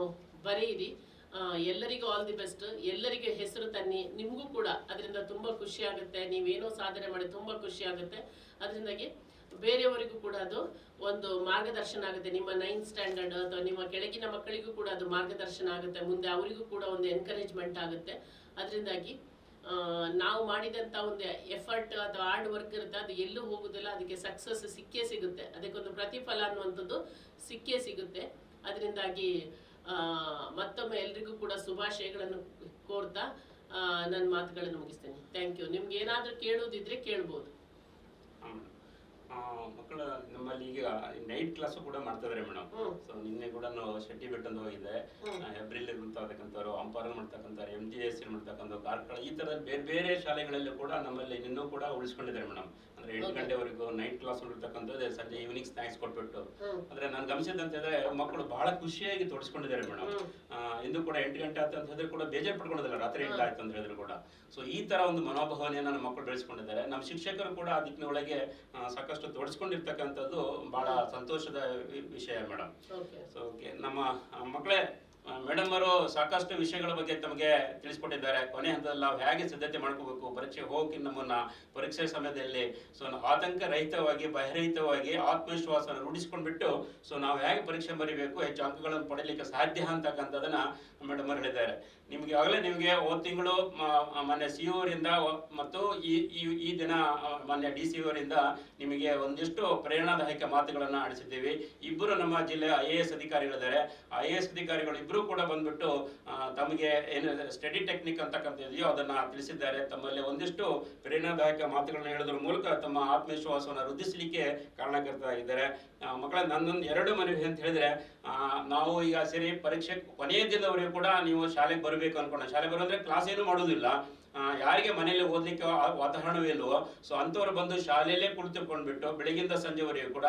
ಬರೆಯಿರಿ. ಎಲ್ಲರಿಗೂ ಆಲ್ ದಿ ಬೆಸ್ಟ್. ಎಲ್ಲರಿಗೂ ಹೆಸರು ತನ್ನಿ. ನಿಮಗೂ ಕೂಡ ಅದರಿಂದ ತುಂಬ ಖುಷಿ ಆಗುತ್ತೆ. ನೀವೇನೋ ಸಾಧನೆ ಮಾಡಿ ತುಂಬ ಖುಷಿ ಆಗುತ್ತೆ. ಅದರಿಂದಾಗಿ ಬೇರೆಯವರಿಗೂ ಕೂಡ ಅದು ಒಂದು ಮಾರ್ಗದರ್ಶನ ಆಗುತ್ತೆ. ನಿಮ್ಮ 9th ಸ್ಟ್ಯಾಂಡರ್ಡ್ ಅಥವಾ ನಿಮ್ಮ ಕೆಳಗಿನ ಮಕ್ಕಳಿಗೂ ಕೂಡ ಅದು ಮಾರ್ಗದರ್ಶನ ಆಗುತ್ತೆ. ಮುಂದೆ ಅವರಿಗೂ ಕೂಡ ಒಂದು ಎನ್ಕರೇಜ್ಮೆಂಟ್ ಆಗುತ್ತೆ. ಅದರಿಂದಾಗಿ ನಾವು ಮಾಡಿದಂಥ ಒಂದು ಎಫರ್ಟ್ ಅಥವಾ ಹಾರ್ಡ್ ವರ್ಕ್ ಇರುತ್ತೆ, ಅದು ಎಲ್ಲೂ ಹೋಗುದಿಲ್ಲ. ಅದಕ್ಕೆ ಸಕ್ಸಸ್ ಸಿಕ್ಕೇ ಸಿಗುತ್ತೆ. ಅದಕ್ಕೊಂದು ಪ್ರತಿಫಲ ಅನ್ನುವಂಥದ್ದು ಸಿಕ್ಕೇ ಸಿಗುತ್ತೆ. ಅದರಿಂದಾಗಿ ಮತ್ತೊಮ್ಮೆ ಎಲ್ರಿಗೂ ಕೂಡ ಶುಭಾಶಯಗಳನ್ನು ಕೋರ್ತಾ ನನ್ನ ಮಾತುಗಳನ್ನು ಮುಗಿಸ್ತೇನೆ. Thank you. ನಿಮ್ಗೆ ಏನಾದರೂ ಕೇಳುವುದಿದ್ರೆ ಕೇಳ್ಬೋದು. ಮಕ್ಕಳು ನಮ್ಮಲ್ಲಿ ಈಗ ನೈಟ್ ಕ್ಲಾಸು ಕೂಡ ಮಾಡ್ತಾ ಇದಾರೆ ಮೇಡಮ್. ಸೊ ನಿನ್ನೆ ಕೂಡ ಶೆಟ್ಟಿ ಬೆಟ್ಟಂದು ಹೋಗಿದೆ, ಹೆಬ್ರಿಲ್ ಮಾಡ್ತಕ್ಕಂಥವ್ರು, ಅಂಪಾರ ಮಾಡ್ತಕ್ಕಂಥವ್ರು, MGS ಮಾಡ್ತಕ್ಕಂಥ ಕಾರ್ಕಳ, ಈ ತರದ ಬೇರೆ ಬೇರೆ ಶಾಲೆಗಳಲ್ಲೂ ಕೂಡ ನಮ್ಮಲ್ಲಿ ಇನ್ನೂ ಕೂಡ ಉಳಿಸ್ಕೊಂಡಿದ್ದಾರೆ ಮೇಡಮ್. ಅಂದ್ರೆ 8 ಗಂಟೆವರೆಗೂ ನೈಟ್ ಕ್ಲಾಸ್ ಇರ್ತಕ್ಕಂಥದ್ದು, ಸಂಜೆ ಈವ್ನಿಂಗ್ ಸ್ನಾಕ್ಸ್ ಕೊಟ್ಬಿಟ್ಟು. ಅಂದ್ರೆ ನಾನು ಗಮನಿಸಿದಂತ ಹೇಳಿದ್ರೆ ಮಕ್ಕಳು ಬಹಳ ಖುಷಿಯಾಗಿ ತೋರಿಸ್ಕೊಂಡಿದ್ದಾರೆ ಮೇಡಮ್. ಇಂದು ಕೂಡ 8 ಗಂಟೆ ಆಯ್ತು ಅಂತ ಹೇಳಿದ್ರೆ ಕೂಡ ಬೇಜಾರು ಪಡ್ಕೊಳ್ಳೋದಿಲ್ಲ, ರಾತ್ರಿ 8 ಆಯ್ತು ಅಂತ ಹೇಳಿದ್ರು ಕೂಡ. ಸೊ ಈ ತರ ಒಂದು ಮನೋಭಾವನೆಯನ್ನು ನಮ್ಮ ಮಕ್ಕಳು ಬೆಳೆಸ್ಕೊಂಡಿದ್ದಾರೆ. ನಮ್ಮ ಶಿಕ್ಷಕರು ಕೂಡ ಆ ದಿಕ್ಕಿನೊಳಗೆ ಸಾಕಷ್ಟು ತೋರಿಸ್ಕೊಂಡಿರ್ತಕ್ಕಂಥದ್ದು ಬಹಳ ಸಂತೋಷದ ವಿಷಯ ಮೇಡಮ್. ಸೊ ನಮ್ಮ ಮಕ್ಕಳೇ, ಮೇಡಮ್ ಅವರು ಸಾಕಷ್ಟು ವಿಷಯಗಳ ಬಗ್ಗೆ ತಮಗೆ ತಿಳಿಸ್ಕೊಟ್ಟಿದ್ದಾರೆ. ಕೊನೆ ಹಂತದಲ್ಲಿ ನಾವು ಹೇಗೆ ಸಿದ್ಧತೆ ಮಾಡ್ಕೋಬೇಕು, ಪರೀಕ್ಷೆ ಹೋಗಿ ನಮ್ಮನ್ನ ಪರೀಕ್ಷೆ ಸಮಯದಲ್ಲಿ ಸೊ ಆತಂಕ ರಹಿತವಾಗಿ, ಭಯರಹಿತವಾಗಿ, ಆತ್ಮವಿಶ್ವಾಸವನ್ನು ರೂಢಿಸ್ಕೊಂಡ್ಬಿಟ್ಟು ಸೊ ನಾವು ಹೇಗೆ ಪರೀಕ್ಷೆ ಬರೀಬೇಕು, ಹೆಚ್ಚು ಅಂಕಗಳನ್ನು ಪಡೀಲಿಕ್ಕೆ ಸಾಧ್ಯ ಅಂತಕ್ಕಂಥದನ್ನ ಮೇಡಮ್ ಅವರು ಹೇಳಿದ್ದಾರೆ. ನಿಮಗೆ ಆಗಲೇ ನಿಮಗೆ ಹೋದ ತಿಂಗಳು ಮೊನ್ನೆ CO ಅವರಿಂದ ಮತ್ತು ಈ ದಿನ ಮೊನ್ನೆ DC ಅವರಿಂದ ನಿಮಗೆ ಒಂದಿಷ್ಟು ಪ್ರೇರಣಾದಾಯಕ ಮಾತುಗಳನ್ನು ಆಡಿಸಿದ್ದೀವಿ. ಇಬ್ಬರು ನಮ್ಮ ಜಿಲ್ಲೆಯ IAS ಅಧಿಕಾರಿಗಳಿದ್ದಾರೆ. IAS ಅಧಿಕಾರಿಗಳು ಇಬ್ಬರು ಕೂಡ ಬಂದ್ಬಿಟ್ಟು ತಮಗೆ ಏನು ಸ್ಟಡಿ ಟೆಕ್ನಿಕ್ ಅಂತಕ್ಕಂಥ ಇದೆಯೋ ಅದನ್ನ ತಿಳಿಸಿದ್ದಾರೆ. ತಮ್ಮಲ್ಲಿ ಒಂದಿಷ್ಟು ಪ್ರೇರಣಾದಾಯಕ ಮಾತುಗಳನ್ನು ಹೇಳೋದ್ರ ಮೂಲಕ ತಮ್ಮ ಆತ್ಮವಿಶ್ವಾಸವನ್ನು ವೃದ್ಧಿಸಲಿಕ್ಕೆ ಕಾರಣಕರ್ತರಾಗಿದ್ದಾರೆ. ಮಕ್ಕಳ ನನ್ನೊಂದು 2 ಮನವಿ ಅಂತ ಹೇಳಿದ್ರೆ, ನಾವು ಈಗ ಸರಿ ಪರೀಕ್ಷೆ ಕೊನೆಯ ದಿನದವರೆಗೂ ಕೂಡ ನೀವು ಶಾಲೆಗೆ ಬರಬೇಕು ಅನ್ಕೊಂಡ, ಶಾಲೆ ಬರೋದ್ರೆ ಕ್ಲಾಸ್ ಏನು ಮಾಡೋದಿಲ್ಲ, ಯಾರಿಗೆ ಮನೆಯಲ್ಲಿ ಓದ್ಲಿಕ್ಕೆ ವಾತಾವರಣವಿಲ್ವೋ ಸೊ ಅಂಥವ್ರು ಬಂದು ಶಾಲೆಯಲ್ಲೇ ಕುಳಿತುಕೊಂಡ್ಬಿಟ್ಟು ಬೆಳಗಿಂದ ಸಂಜೆವರೆಗೂ ಕೂಡ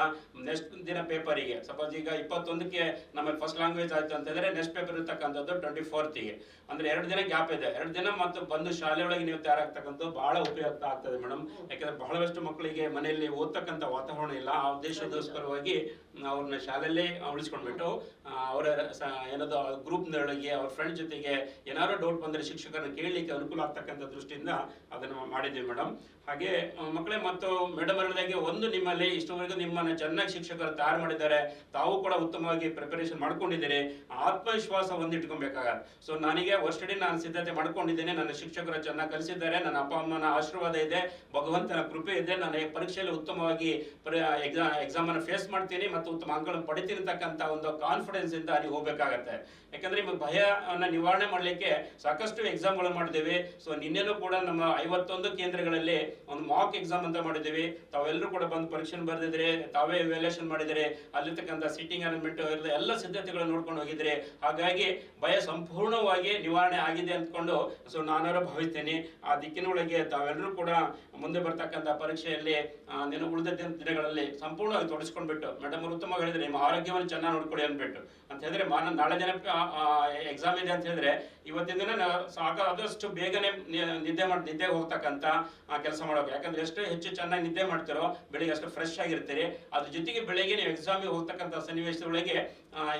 ನೆಕ್ಸ್ಟ್ ದಿನ ಪೇಪರಿಗೆ, ಸಪೋಸ್ ಈಗ 21ಕ್ಕೆ ನಮ್ಮಲ್ಲಿ ಫಸ್ಟ್ ಲ್ಯಾಂಗ್ವೇಜ್ ಆಯ್ತು ಅಂತಂದ್ರೆ ನೆಕ್ಸ್ಟ್ ಪೇಪರ್ ಇರ್ತಕ್ಕಂಥದ್ದು 24ಗೆ, ಅಂದ್ರೆ 2 ದಿನ ಗ್ಯಾಪ್ ಇದೆ. 2 ದಿನ ಮತ್ತು ಬಂದು ಶಾಲೆಯೊಳಗೆ ನೀವು ತಯಾರಾಗ್ತಕ್ಕಂಥದ್ದು ಬಹಳ ಉಪಯುಕ್ತ ಆಗ್ತದೆ ಮೇಡಮ್. ಯಾಕಂದ್ರೆ ಬಹಳಷ್ಟು ಮಕ್ಕಳಿಗೆ ಮನೆಯಲ್ಲಿ ಓದ್ತಕ್ಕಂಥ ವಾತಾವರಣ ಇಲ್ಲ. ಆ ಉದ್ದೇಶದೋಸ್ಕರವಾಗಿ ಅವ್ರನ್ನ ಶಾಲೆಯಲ್ಲೇ ಉಳಿಸ್ಕೊಂಡ್ಬಿಟ್ಟು ಅವರ ಏನದು ಗ್ರೂಪ್ನೊಳಗೆ ಅವ್ರ ಫ್ರೆಂಡ್ ಜೊತೆಗೆ ಏನಾದ್ರು ಡೌಟ್ ಬಂದರೆ ಶಿಕ್ಷಕರನ್ನ ಕೇಳಲಿಕ್ಕೆ ಅನುಕೂಲ ಆಗ್ತಕ್ಕಂಥ ದೃಷ್ಟಿಯಿಂದ ಅದನ್ನು ಮಾಡಿದ್ದೀವಿ ಮೇಡಮ್. ಹಾಗೆ ಮಕ್ಕಳೇ, ಮತ್ತು ಮೇಡಮ್ ಹೇಳಿದಾಗೆ ಒಂದು ನಿಮ್ಮಲ್ಲಿ ಇಷ್ಟವರೆಗೂ ನಿಮ್ಮನ್ನ ಚೆನ್ನಾಗಿ ಶಿಕ್ಷಕರು ತಯಾರು ಮಾಡಿದ್ದಾರೆ, ತಾವು ಕೂಡ ಉತ್ತಮವಾಗಿ ಪ್ರಿಪರೇಷನ್ ಮಾಡ್ಕೊಂಡಿದ್ದೀರಿ, ಆತ್ಮವಿಶ್ವಾಸ ಹೊಂದಿಟ್ಕೊಬೇಕಾಗತ್ತೆ. ಸೊ ನನಗೆ ವರ್ಷಡಿ ನಾನು ಸಿದ್ಧತೆ ಮಾಡ್ಕೊಂಡಿದ್ದೇನೆ, ನನ್ನ ಶಿಕ್ಷಕರು ಚೆನ್ನಾಗಿ ಕಲಿಸಿದ್ದಾರೆ, ನನ್ನ ಅಪ್ಪ ಅಮ್ಮನ ಆಶೀರ್ವಾದ ಇದೆ, ಭಗವಂತನ ಕೃಪೆ ಇದೆ, ನಾನು ಪರೀಕ್ಷೆಯಲ್ಲಿ ಉತ್ತಮವಾಗಿ ಎಕ್ಸಾಮ್ ಅನ್ನು ಫೇಸ್ ಮಾಡ್ತೀನಿ ಮತ್ತು ಉತ್ತಮ ಅಂಕಗಳನ್ನು ಪಡಿತೀನಿ ಅಂತಕ್ಕಂಥ ಒಂದು ಕಾನ್ಫಿಡೆನ್ಸ್ ಇಂದ ನೀವು ಹೋಗ್ಬೇಕಾಗತ್ತೆ. ಯಾಕಂದ್ರೆ ನಿಮಗೆ ಭಯವನ್ನು ನಿವಾರಣೆ ಮಾಡಲಿಕ್ಕೆ ಸಾಕಷ್ಟು ಎಕ್ಸಾಮ್ಗಳನ್ನು ಮಾಡಿದ್ದೇವೆ. ಸೊ ನಿನ್ನೆನೂ ಕೂಡ ನಮ್ಮ 51 ಕೇಂದ್ರಗಳಲ್ಲಿ ಒಂದು ಮಾಕ್ ಎಕ್ಸಾಮ್ ಅಂತ ಮಾಡಿದ್ದೀವಿ. ತಾವೆಲ್ಲರೂ ಕೂಡ ಬಂದು ಪರೀಕ್ಷೆ ಬರೆದಿದ್ರೆ, ತಾವೇ ಇವ್ಯಾಲ್ಯೂಯೇಷನ್ ಮಾಡಿದರೆ, ಅಲ್ಲಿರ್ತಕ್ಕಂಥ ಸೀಟಿಂಗ್ ಅರೇಂಜ್ಮೆಂಟ್ ಎಲ್ಲ ಸಿದ್ಧತೆಗಳನ್ನು ನೋಡ್ಕೊಂಡು ಹೋಗಿದ್ರೆ, ಹಾಗಾಗಿ ಭಯ ಸಂಪೂರ್ಣವಾಗಿ ನಿವಾರಣೆ ಆಗಿದೆ ಅಂದ್ಕೊಂಡು ಸೊ ನಾನಾರು ಭಾವಿಸ್ತೇನೆ. ಆ ದಿಕ್ಕಿನೊಳಗೆ ತಾವೆಲ್ಲರೂ ಕೂಡ ಮುಂದೆ ಬರ್ತಕ್ಕಂಥ ಪರೀಕ್ಷೆಯಲ್ಲಿ ಉಳಿದ ದಿನಗಳಲ್ಲಿ ಸಂಪೂರ್ಣವಾಗಿ ತೊಡಸ್ಕೊಂಡ್ಬಿಟ್ಟು, ಮೇಡಮ್ ಅವರು ಉತ್ತಮವಾಗಿ ಹೇಳಿದ್ರೆ ನಿಮ್ಮ ಆರೋಗ್ಯವನ್ನು ಚೆನ್ನಾಗಿ ನೋಡ್ಕೊಳ್ಳಿ ಅಂದ್ಬಿಟ್ಟು ಅಂತ ಹೇಳಿದ್ರೆ, ನಾಳೆ ದಿನ ಎಕ್ಸಾಮ್ ಇದೆ ಅಂತ ಹೇಳಿದ್ರೆ ಇವತ್ತಿನ ದಿನ ಆದಷ್ಟು ಬೇಗನೆ ನಿದ್ದೆ ಹೋಗ್ತಕ್ಕಂಥ ಕೆಲಸ ಮಾಡೋಕೆ. ಯಾಕಂದ್ರೆ ಎಷ್ಟು ಹೆಚ್ಚು ಚೆನ್ನಾಗಿ ನಿದ್ದೆ ಮಾಡ್ತಿರೋ ಬೆಳಿಗ್ಗೆ ಅಷ್ಟು ಫ್ರೆಶ್ ಆಗಿರ್ತೀರಿ. ಅದ್ರ ಜೊತೆಗೆ ಬೆಳಿಗ್ಗೆ ನೀವು ಎಕ್ಸಾಮಿಗೆ ಹೋಗ್ತಕ್ಕಂಥ ಸನ್ನಿವೇಶದೊಳಗೆ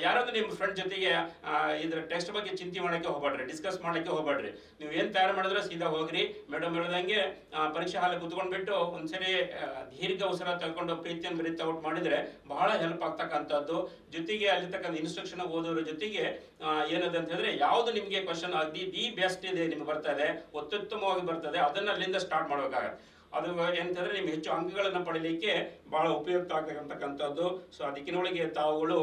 ಯಾರಾದ್ರೂ ನಿಮ್ಮ ಫ್ರೆಂಡ್ ಜೊತೆಗೆ ಇದ್ರ ಟೆಕ್ಸ್ಟ್ ಬಗ್ಗೆ ಚಿಂತೆ ಮಾಡಕ್ಕೆ ಹೋಗ್ಬೇಡ್ರಿ, ಡಿಸ್ಕಸ್ ಮಾಡಕ್ಕೆ ಹೋಗ್ಬೇಡ್ರಿ. ನೀವು ಏನ್ ತಯಾರು ಮಾಡಿದ್ರೆ ಸೀದಾ ಹೋಗ್ರಿ. ಮೇಡಮ್ ಹೇಳ್ದಂಗೆ ಪರೀಕ್ಷೆ ಹಾಲಿಗೆ ಕುತ್ಕೊಂಡ್ಬಿಟ್ಟು ಒಂದ್ಸರಿ ದೀರ್ಘ ಉಸಿರ ತಗೊಂಡು ಪ್ರೀತಿಯನ್ನು ಬರೀತಾ ಔಟ್ ಮಾಡಿದ್ರೆ ಬಹಳ ಹೆಲ್ಪ್ ಆಗ್ತಕ್ಕಂಥದ್ದು. ಜೊತೆಗೆ ಅಲ್ಲಿರ್ತಕ್ಕಂಥ ಇನ್ಸ್ಟ್ರಕ್ಷನ್ ಓದೋರ ಜೊತೆಗೆ ಏನದು ಅಂತ ಹೇಳಿದ್ರೆ, ಯಾವ್ದು ನಿಮ್ಗೆ ಕ್ವಶನ್ ದಿ ಬೆಸ್ಟ್ ಇದೆ ನಿಮ್ಗೆ ಬರ್ತಾ ಇದೆ, ಅತ್ಯುತ್ತಮವಾಗಿ ಬರ್ತದೆ, ಅದನ್ನ ಅಲ್ಲಿಂದ ಸ್ಟಾರ್ಟ್ ಮಾಡ್ಬೇಕಾಗತ್ತೆ. ಅದು ಎಂತಂದ್ರೆ ನಿಮ್ಗೆ ಹೆಚ್ಚು ಅಂಕಗಳನ್ನು ಪಡೀಲಿಕ್ಕೆ ಬಹಳ ಉಪಯುಕ್ತ ಆಗತಕ್ಕಂಥದ್ದು. ಸೊ ಅದಕ್ಕಿನೊಳಗೆ ತಾವುಗಳು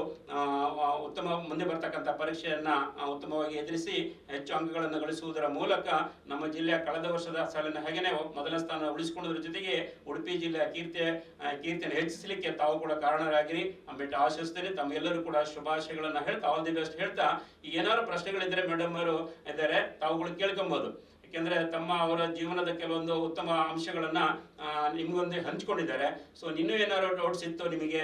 ಉತ್ತಮ ಮುಂದೆ ಬರ್ತಕ್ಕಂಥ ಪರೀಕ್ಷೆಯನ್ನ ಉತ್ತಮವಾಗಿ ಎದುರಿಸಿ ಹೆಚ್ಚು ಅಂಕಗಳನ್ನು ಗಳಿಸುವುದರ ಮೂಲಕ ನಮ್ಮ ಜಿಲ್ಲೆಯ ಕಳೆದ ವರ್ಷದ ಸಾಲಿನ ಹಾಗೆಯೇ ಮೊದಲ ಸ್ಥಾನ ಉಳಿಸಿಕೊಳ್ಳೋದ್ರ ಜೊತೆಗೆ ಉಡುಪಿ ಜಿಲ್ಲೆಯ ಕೀರ್ತಿಯನ್ನು ಹೆಚ್ಚಿಸಲಿಕ್ಕೆ ತಾವು ಕೂಡ ಕಾರಣರಾಗಿರಿ ಅಂದ್ಬಿಟ್ಟು ಆಶಿಸ್ತೇನೆ. ತಮ್ಮೆಲ್ಲರೂ ಕೂಡ ಶುಭಾಶಯಗಳನ್ನ ಹೇಳ್ತಾ ಆಲ್ ದಿ ಬೆಸ್ಟ್ ಹೇಳ್ತಾ, ಏನಾದ್ರು ಪ್ರಶ್ನೆಗಳಿದ್ರೆ ಮೇಡಮ್ ಅವರು ಇದ್ದಾರೆ, ತಾವುಗಳು ಕೇಳ್ಕೊಬಹುದು. ಯಾಕೆಂದ್ರೆ ಅವರ ಜೀವನದ ಕೆಲವೊಂದು ಉತ್ತಮ ಅಂಶಗಳನ್ನ ನಿಮ್ಗೊಂದೇ ಹಂಚ್ಕೊಂಡಿದ್ದಾರೆ. ಸೊ ಇನ್ನೂ ಏನಾದ್ರು ಡೌಟ್ಸ್ ಇತ್ತು, ನಿಮಗೆ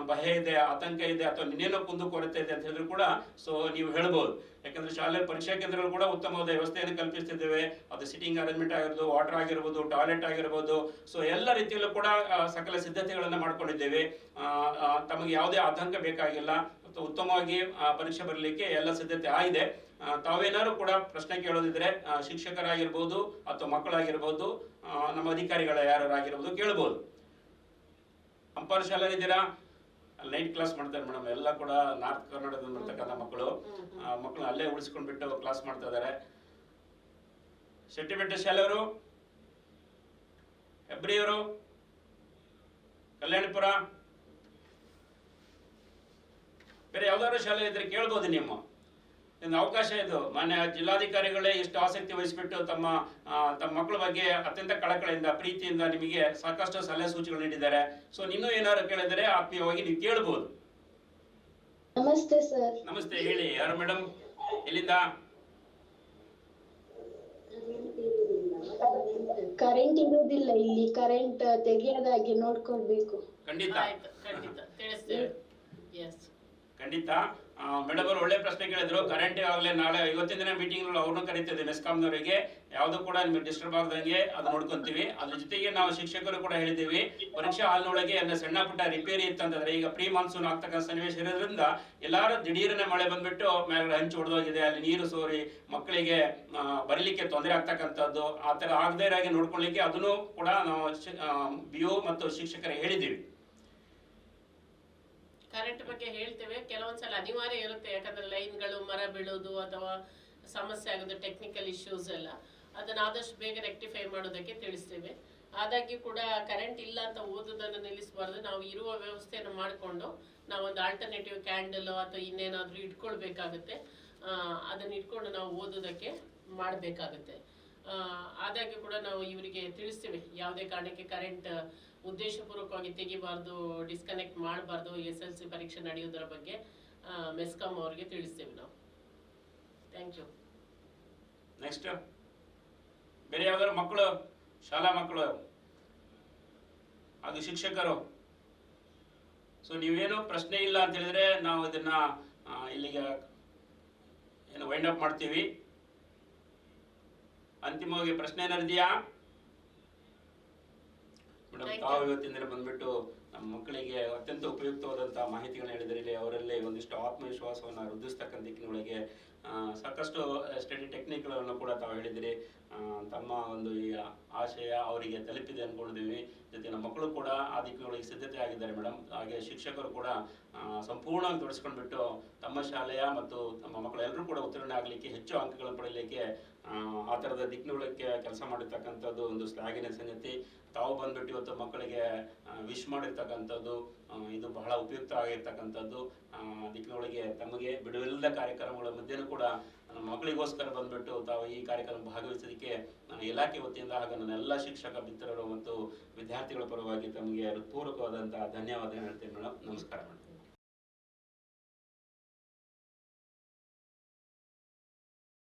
ಭಯ ಇದೆ, ಆತಂಕ ಇದೆ, ಅಥವಾ ನಿನ್ನೇನೋ ಕುಂದು ಕೊರತೆ ಇದೆ ಅಂತ ಹೇಳಿದ್ರು ಕೂಡ ಸೊ ನೀವು ಹೇಳ್ಬೋದು. ಯಾಕಂದ್ರೆ ಶಾಲೆ ಪರೀಕ್ಷಾ ಕೇಂದ್ರಗಳು ಕೂಡ ಉತ್ತಮವಾದ ವ್ಯವಸ್ಥೆಯನ್ನು ಕಲ್ಪಿಸ್ತಿದ್ದೇವೆ. ಅದು ಸಿಟಿಂಗ್ ಅರೇಂಜ್ಮೆಂಟ್ ಆಗಿರ್ಬೋದು, ವಾಟರ್ ಆಗಿರ್ಬೋದು, ಟಾಯ್ಲೆಟ್ ಆಗಿರ್ಬೋದು, ಸೊ ಎಲ್ಲ ರೀತಿಯಲ್ಲೂ ಕೂಡ ಸಕಲ ಸಿದ್ಧತೆಗಳನ್ನ ಮಾಡ್ಕೊಂಡಿದ್ದೇವೆ. ತಮಗೆ ಯಾವುದೇ ಆತಂಕ ಬೇಕಾಗಿಲ್ಲ, ಉತ್ತಮವಾಗಿ ಪರೀಕ್ಷೆ ಬರಲಿಕ್ಕೆ ಎಲ್ಲ ಸಿದ್ಧತೆ ಆಗಿದೆ. ತಾವೇನಾದ್ರು ಕೂಡ ಪ್ರಶ್ನೆ ಕೇಳೋದಿದ್ರೆ ಶಿಕ್ಷಕರಾಗಿರ್ಬೋದು ಅಥವಾ ಮಕ್ಕಳಾಗಿರ್ಬೋದು, ನಮ್ಮ ಅಧಿಕಾರಿಗಳ ಯಾರಾಗಿರ್ಬೋದು ಕೇಳ್ಬೋದು. ಅಂಪಾರ ಶಾಲೆ ಇದ್ದೀರಾ, ನೈಟ್ ಕ್ಲಾಸ್ ಮಾಡ್ತಾರೆ ಮೇಡಮ್. ಎಲ್ಲ ಕೂಡ ನಾರ್ತ್ ಕರ್ನಾಟಕದಲ್ಲಿ ಬರ್ತಕ್ಕಂಥ ಮಕ್ಕಳು ಅಲ್ಲೇ ಉಳಿಸ್ಕೊಂಡ್ಬಿಟ್ಟು ಕ್ಲಾಸ್ ಮಾಡ್ತಾ ಇದ್ದಾರೆ. ಶೆಟ್ಟಿಬೆಟ್ಟ ಶಾಲೆಯವರು, ಹೆಬ್ರಿಯವರು, ಕಲ್ಯಾಣಪುರ, ಬೇರೆ ಯಾವ್ದಾದ್ರು ಶಾಲೆ ಇದ್ರೆ ಕೇಳ್ಬೋದು. ನಿಮ್ಮ ಒಂದು ಅವಕಾಶ ಇದು. ಮಾನ್ಯ ಜಿಲ್ಲಾಧಿಕಾರಿಗಳೇ ಇಷ್ಟು ಆಸಕ್ತಿ ವಹಿಸಿಬಿಟ್ಟು ತಮ್ಮ ಮಕ್ಕಳ ಬಗ್ಗೆ ಅತ್ಯಂತ ಕಳಕಳಿಯಿಂದ ಪ್ರೀತಿಯಿಂದ ನಿಮಗೆ ಸಾಕಷ್ಟು ಸಲಹೆ ಸೂಚನೆಗಳು ನೀಡಿದ್ದಾರೆ. ಸೊ ಇನ್ನೂ ಏನಾದ್ರು ಕೇಳಿದರೆ ಆತ್ಮೀಯವಾಗಿ ನೀವು ಕೇಳಬಹುದು. ನಮಸ್ತೆ ಸರ್. ನಮಸ್ತೆ, ಹೇಳಿ ಯಾರು ಮೇಡಮ್, ಎಲ್ಲಿಂದ? ಕರೆಂಟ್ ಇರುವುದಿಲ್ಲ ಇಲ್ಲಿ, ಕರೆಂಟ್ ತೆಗೆಯದಾಗಿ ನೋಡ್ಕೊಳ್ಬೇಕು. ಖಂಡಿತ ಆಯ್ತು, ಖಂಡಿತ ತಿಳಿಸ್ತೇವೆ. ಎಸ್ ಖಂಡಿತ. ಮೇಡಮ್ ಅವರು ಒಳ್ಳೆ ಪ್ರಶ್ನೆ ಕೇಳಿದ್ರು. ಕರೆಂಟ್ ಆಗಲೇ ನಾಳೆ ಇವತ್ತಿನ ದಿನ ಮೀಟಿಂಗ್ ಅವ್ರನ್ನೂ ಕರಿತಿದ್ವಿ, ಮೆಸ್ಕಾಂನವರಿಗೆ. ಯಾವುದು ಕೂಡ ನಿಮಗೆ ಡಿಸ್ಟರ್ಬ್ ಆಗದಂಗೆ ಅದು ನೋಡ್ಕೊಂತೀವಿ. ಅದ್ರ ಜೊತೆಗೆ ನಾವು ಶಿಕ್ಷಕರು ಕೂಡ ಹೇಳಿದ್ದೀವಿ, ಪರೀಕ್ಷಾ ಹಾಲ್ನೊಳಗೆ ಸಣ್ಣ ಪುಟ್ಟ ರಿಪೇರಿ ಇತ್ತಂತಂದ್ರೆ, ಈಗ ಪ್ರೀ ಮಾನ್ಸೂನ್ ಆಗ್ತಕ್ಕಂಥ ಸನ್ನಿವೇಶ ಇರೋದ್ರಿಂದ ಎಲ್ಲಾರು ದಿಢೀರನೆ ಮಳೆ ಬಂದ್ಬಿಟ್ಟು ಮೇಲೆ ಹಂಚು ಹೊಡೆದೋಗಿದೆ, ಅಲ್ಲಿ ನೀರು ಸೋರಿ ಮಕ್ಕಳಿಗೆ ಬರಲಿಕ್ಕೆ ತೊಂದರೆ ಆಗ್ತಕ್ಕಂಥದ್ದು, ಆ ಥರ ಆಗದೇ ಇರಾಗೆ ನೋಡ್ಕೊಳ್ಳಿಕ್ಕೆ ಅದನ್ನು ಕೂಡ ನಾವು BO ಮತ್ತು ಶಿಕ್ಷಕರಿಗೆ ಹೇಳಿದ್ದೀವಿ. ಕರೆಂಟ್ ಬಗ್ಗೆ ಹೇಳ್ತೇವೆ. ಕೆಲವೊಂದ್ಸಲ ಅನಿವಾರ್ಯ ಇರುತ್ತೆ, ಯಾಕಂದ್ರೆ ಲೈನ್ಗಳು ಮರ ಬೀಳೋದು ಅಥವಾ ಸಮಸ್ಯೆ ಆಗೋದು, ಟೆಕ್ನಿಕಲ್ ಇಶ್ಯೂಸ್ ಎಲ್ಲ, ಅದನ್ನ ಆದಷ್ಟು ಬೇಗ ರೆಕ್ಟಿಫೈ ಮಾಡೋದಕ್ಕೆ ತಿಳಿಸ್ತೇವೆ. ಆದಾಗ್ಯೂ ಕೂಡ ಕರೆಂಟ್ ಇಲ್ಲ ಅಂತ ಓದೋದನ್ನು ನಿಲ್ಲಿಸಬಾರ್ದು. ನಾವು ಇರುವ ವ್ಯವಸ್ಥೆಯನ್ನು ಮಾಡಿಕೊಂಡು ನಾವೊಂದು ಆಲ್ಟರ್ನೇಟಿವ್ ಕ್ಯಾಂಡಲ್ ಅಥವಾ ಇನ್ನೇನಾದ್ರೂ ಇಟ್ಕೊಳ್ಬೇಕಾಗುತ್ತೆ. ಅದನ್ನ ಇಟ್ಕೊಂಡು ನಾವು ಓದೋದಕ್ಕೆ ಮಾಡಬೇಕಾಗುತ್ತೆ. ಆದಾಗ್ಯೂ ಕೂಡ ನಾವು ಇವರಿಗೆ ತಿಳಿಸ್ತೇವೆ, ಯಾವುದೇ ಕಾರಣಕ್ಕೆ ಕರೆಂಟ್ ಉದ್ದೇಶಪೂರ್ವಕವಾಗಿ ತೆಗಿಬಾರ್ದು, ಡಿಸ್ಕನೆಕ್ಟ್ ಮಾಡಬಾರ್ದು. SLC ಪರೀಕ್ಷೆ ನಡೆಯೋದರ ಬಗ್ಗೆ ಮೆಸ್ಕಾಂ ಅವರಿಗೆ ತಿಳಿಸ್ತೇವೆ ನಾವು. Thank you. ನೆಕ್ಸ್ಟ್ ಬೇರೆ ಯಾವ್ದಾದ್ರು ಮಕ್ಕಳು, ಶಾಲಾ ಮಕ್ಕಳು ಅದು ಶಿಕ್ಷಕರು, ಸೊ ನೀವೇನು ಪ್ರಶ್ನೆ ಇಲ್ಲ ಅಂತ ಹೇಳಿದ್ರೆ ನಾವು ಇದನ್ನ ಇಲ್ಲಿಗೆ ಏನು ವೈಂಡ್ ಅಪ್ ಮಾಡ್ತೀವಿ. ಅಂತಿಮವಾಗಿ ಪ್ರಶ್ನೆ ಏನಾರು ಇದೆಯಾ ಮೇಡಮ್? ತಾವು ಇವತ್ತಿನ ದಿನ ಬಂದ್ಬಿಟ್ಟು ನಮ್ಮ ಮಕ್ಕಳಿಗೆ ಅತ್ಯಂತ ಉಪಯುಕ್ತವಾದಂತಹ ಮಾಹಿತಿಗಳನ್ನ ಹೇಳಿದ್ರಲ್ಲಿ ಅವರಲ್ಲಿ ಒಂದಿಷ್ಟು ಆತ್ಮವಿಶ್ವಾಸವನ್ನು ವೃದ್ಧಿಸ್ತಕ್ಕಂಥ ದಿಕ್ಕಿನೊಳಗೆ ಸಾಕಷ್ಟು ಸ್ಟಡಿ ಟೆಕ್ನಿಕ್ಗಳನ್ನು ಕೂಡ ತಾವು ಹೇಳಿದಿರಿ. ತಮ್ಮ ಒಂದು ಈ ಆಶಯ ಅವರಿಗೆ ತಲುಪಿದೆ ಅನ್ಕೊಂಡಿದ್ದೀವಿ. ಜೊತೆ ನಮ್ಮ ಮಕ್ಕಳು ಕೂಡ ಆ ದಿಕ್ಕಿನೊಳಗೆ ಸಿದ್ಧತೆ ಆಗಿದ್ದಾರೆ ಮೇಡಮ್. ಹಾಗೆ ಶಿಕ್ಷಕರು ಕೂಡ ಸಂಪೂರ್ಣವಾಗಿ ತೊಡಸ್ಕೊಂಡ್ಬಿಟ್ಟು ತಮ್ಮ ಶಾಲೆಯ ಮತ್ತು ನಮ್ಮ ಮಕ್ಕಳೆಲ್ಲರೂ ಕೂಡ ಉತ್ತೀರ್ಣ ಆಗಲಿಕ್ಕೆ, ಹೆಚ್ಚು ಅಂಕಗಳನ್ನು ಪಡೆಯಲಿಕ್ಕೆ ಆ ಥರದ ದಿಕ್ಕಿನೊಳಗೆ ಕೆಲಸ ಮಾಡಿರ್ತಕ್ಕಂಥದ್ದು ಒಂದು ಶ್ಲಾಘನೀಯ ಸಂಗತಿ. ತಾವು ಬಂದ್ಬಿಟ್ಟು ಇವತ್ತು ಮಕ್ಕಳಿಗೆ ವಿಶ್ ಮಾಡಿರ್ತಕ್ಕಂಥದ್ದು ಇದು ಬಹಳ ಉಪಯುಕ್ತ ಆಗಿರ್ತಕ್ಕಂಥದ್ದು. ದಿಕ್ಕಿನೊಳಗೆ ತಮಗೆ ಬಿಡುವಿಲ್ಲದ ಕಾರ್ಯಕ್ರಮಗಳ ಮಧ್ಯೆನೂ ಕೂಡ ನಮ್ಮ ಮಕ್ಕಳಿಗೋಸ್ಕರ ಬಂದ್ಬಿಟ್ಟು ತಾವು ಈ ಕಾರ್ಯಕ್ರಮ ಭಾಗವಹಿಸೋದಕ್ಕೆ ಇಲಾಖೆ ವತಿಯಿಂದ ಹಾಗೂ ನನ್ನ ಎಲ್ಲ ಶಿಕ್ಷಕ ಮಿತ್ರರು ಮತ್ತು ವಿದ್ಯಾರ್ಥಿಗಳ ಪರವಾಗಿ ತಮಗೆ ಹೃತ್ಪೂರ್ವಕವಾದಂತಹ ಧನ್ಯವಾದ ಹೇಳ್ತೇನೆ ಮೇಡಮ್. ನಮಸ್ಕಾರ ಮೇಡಮ್.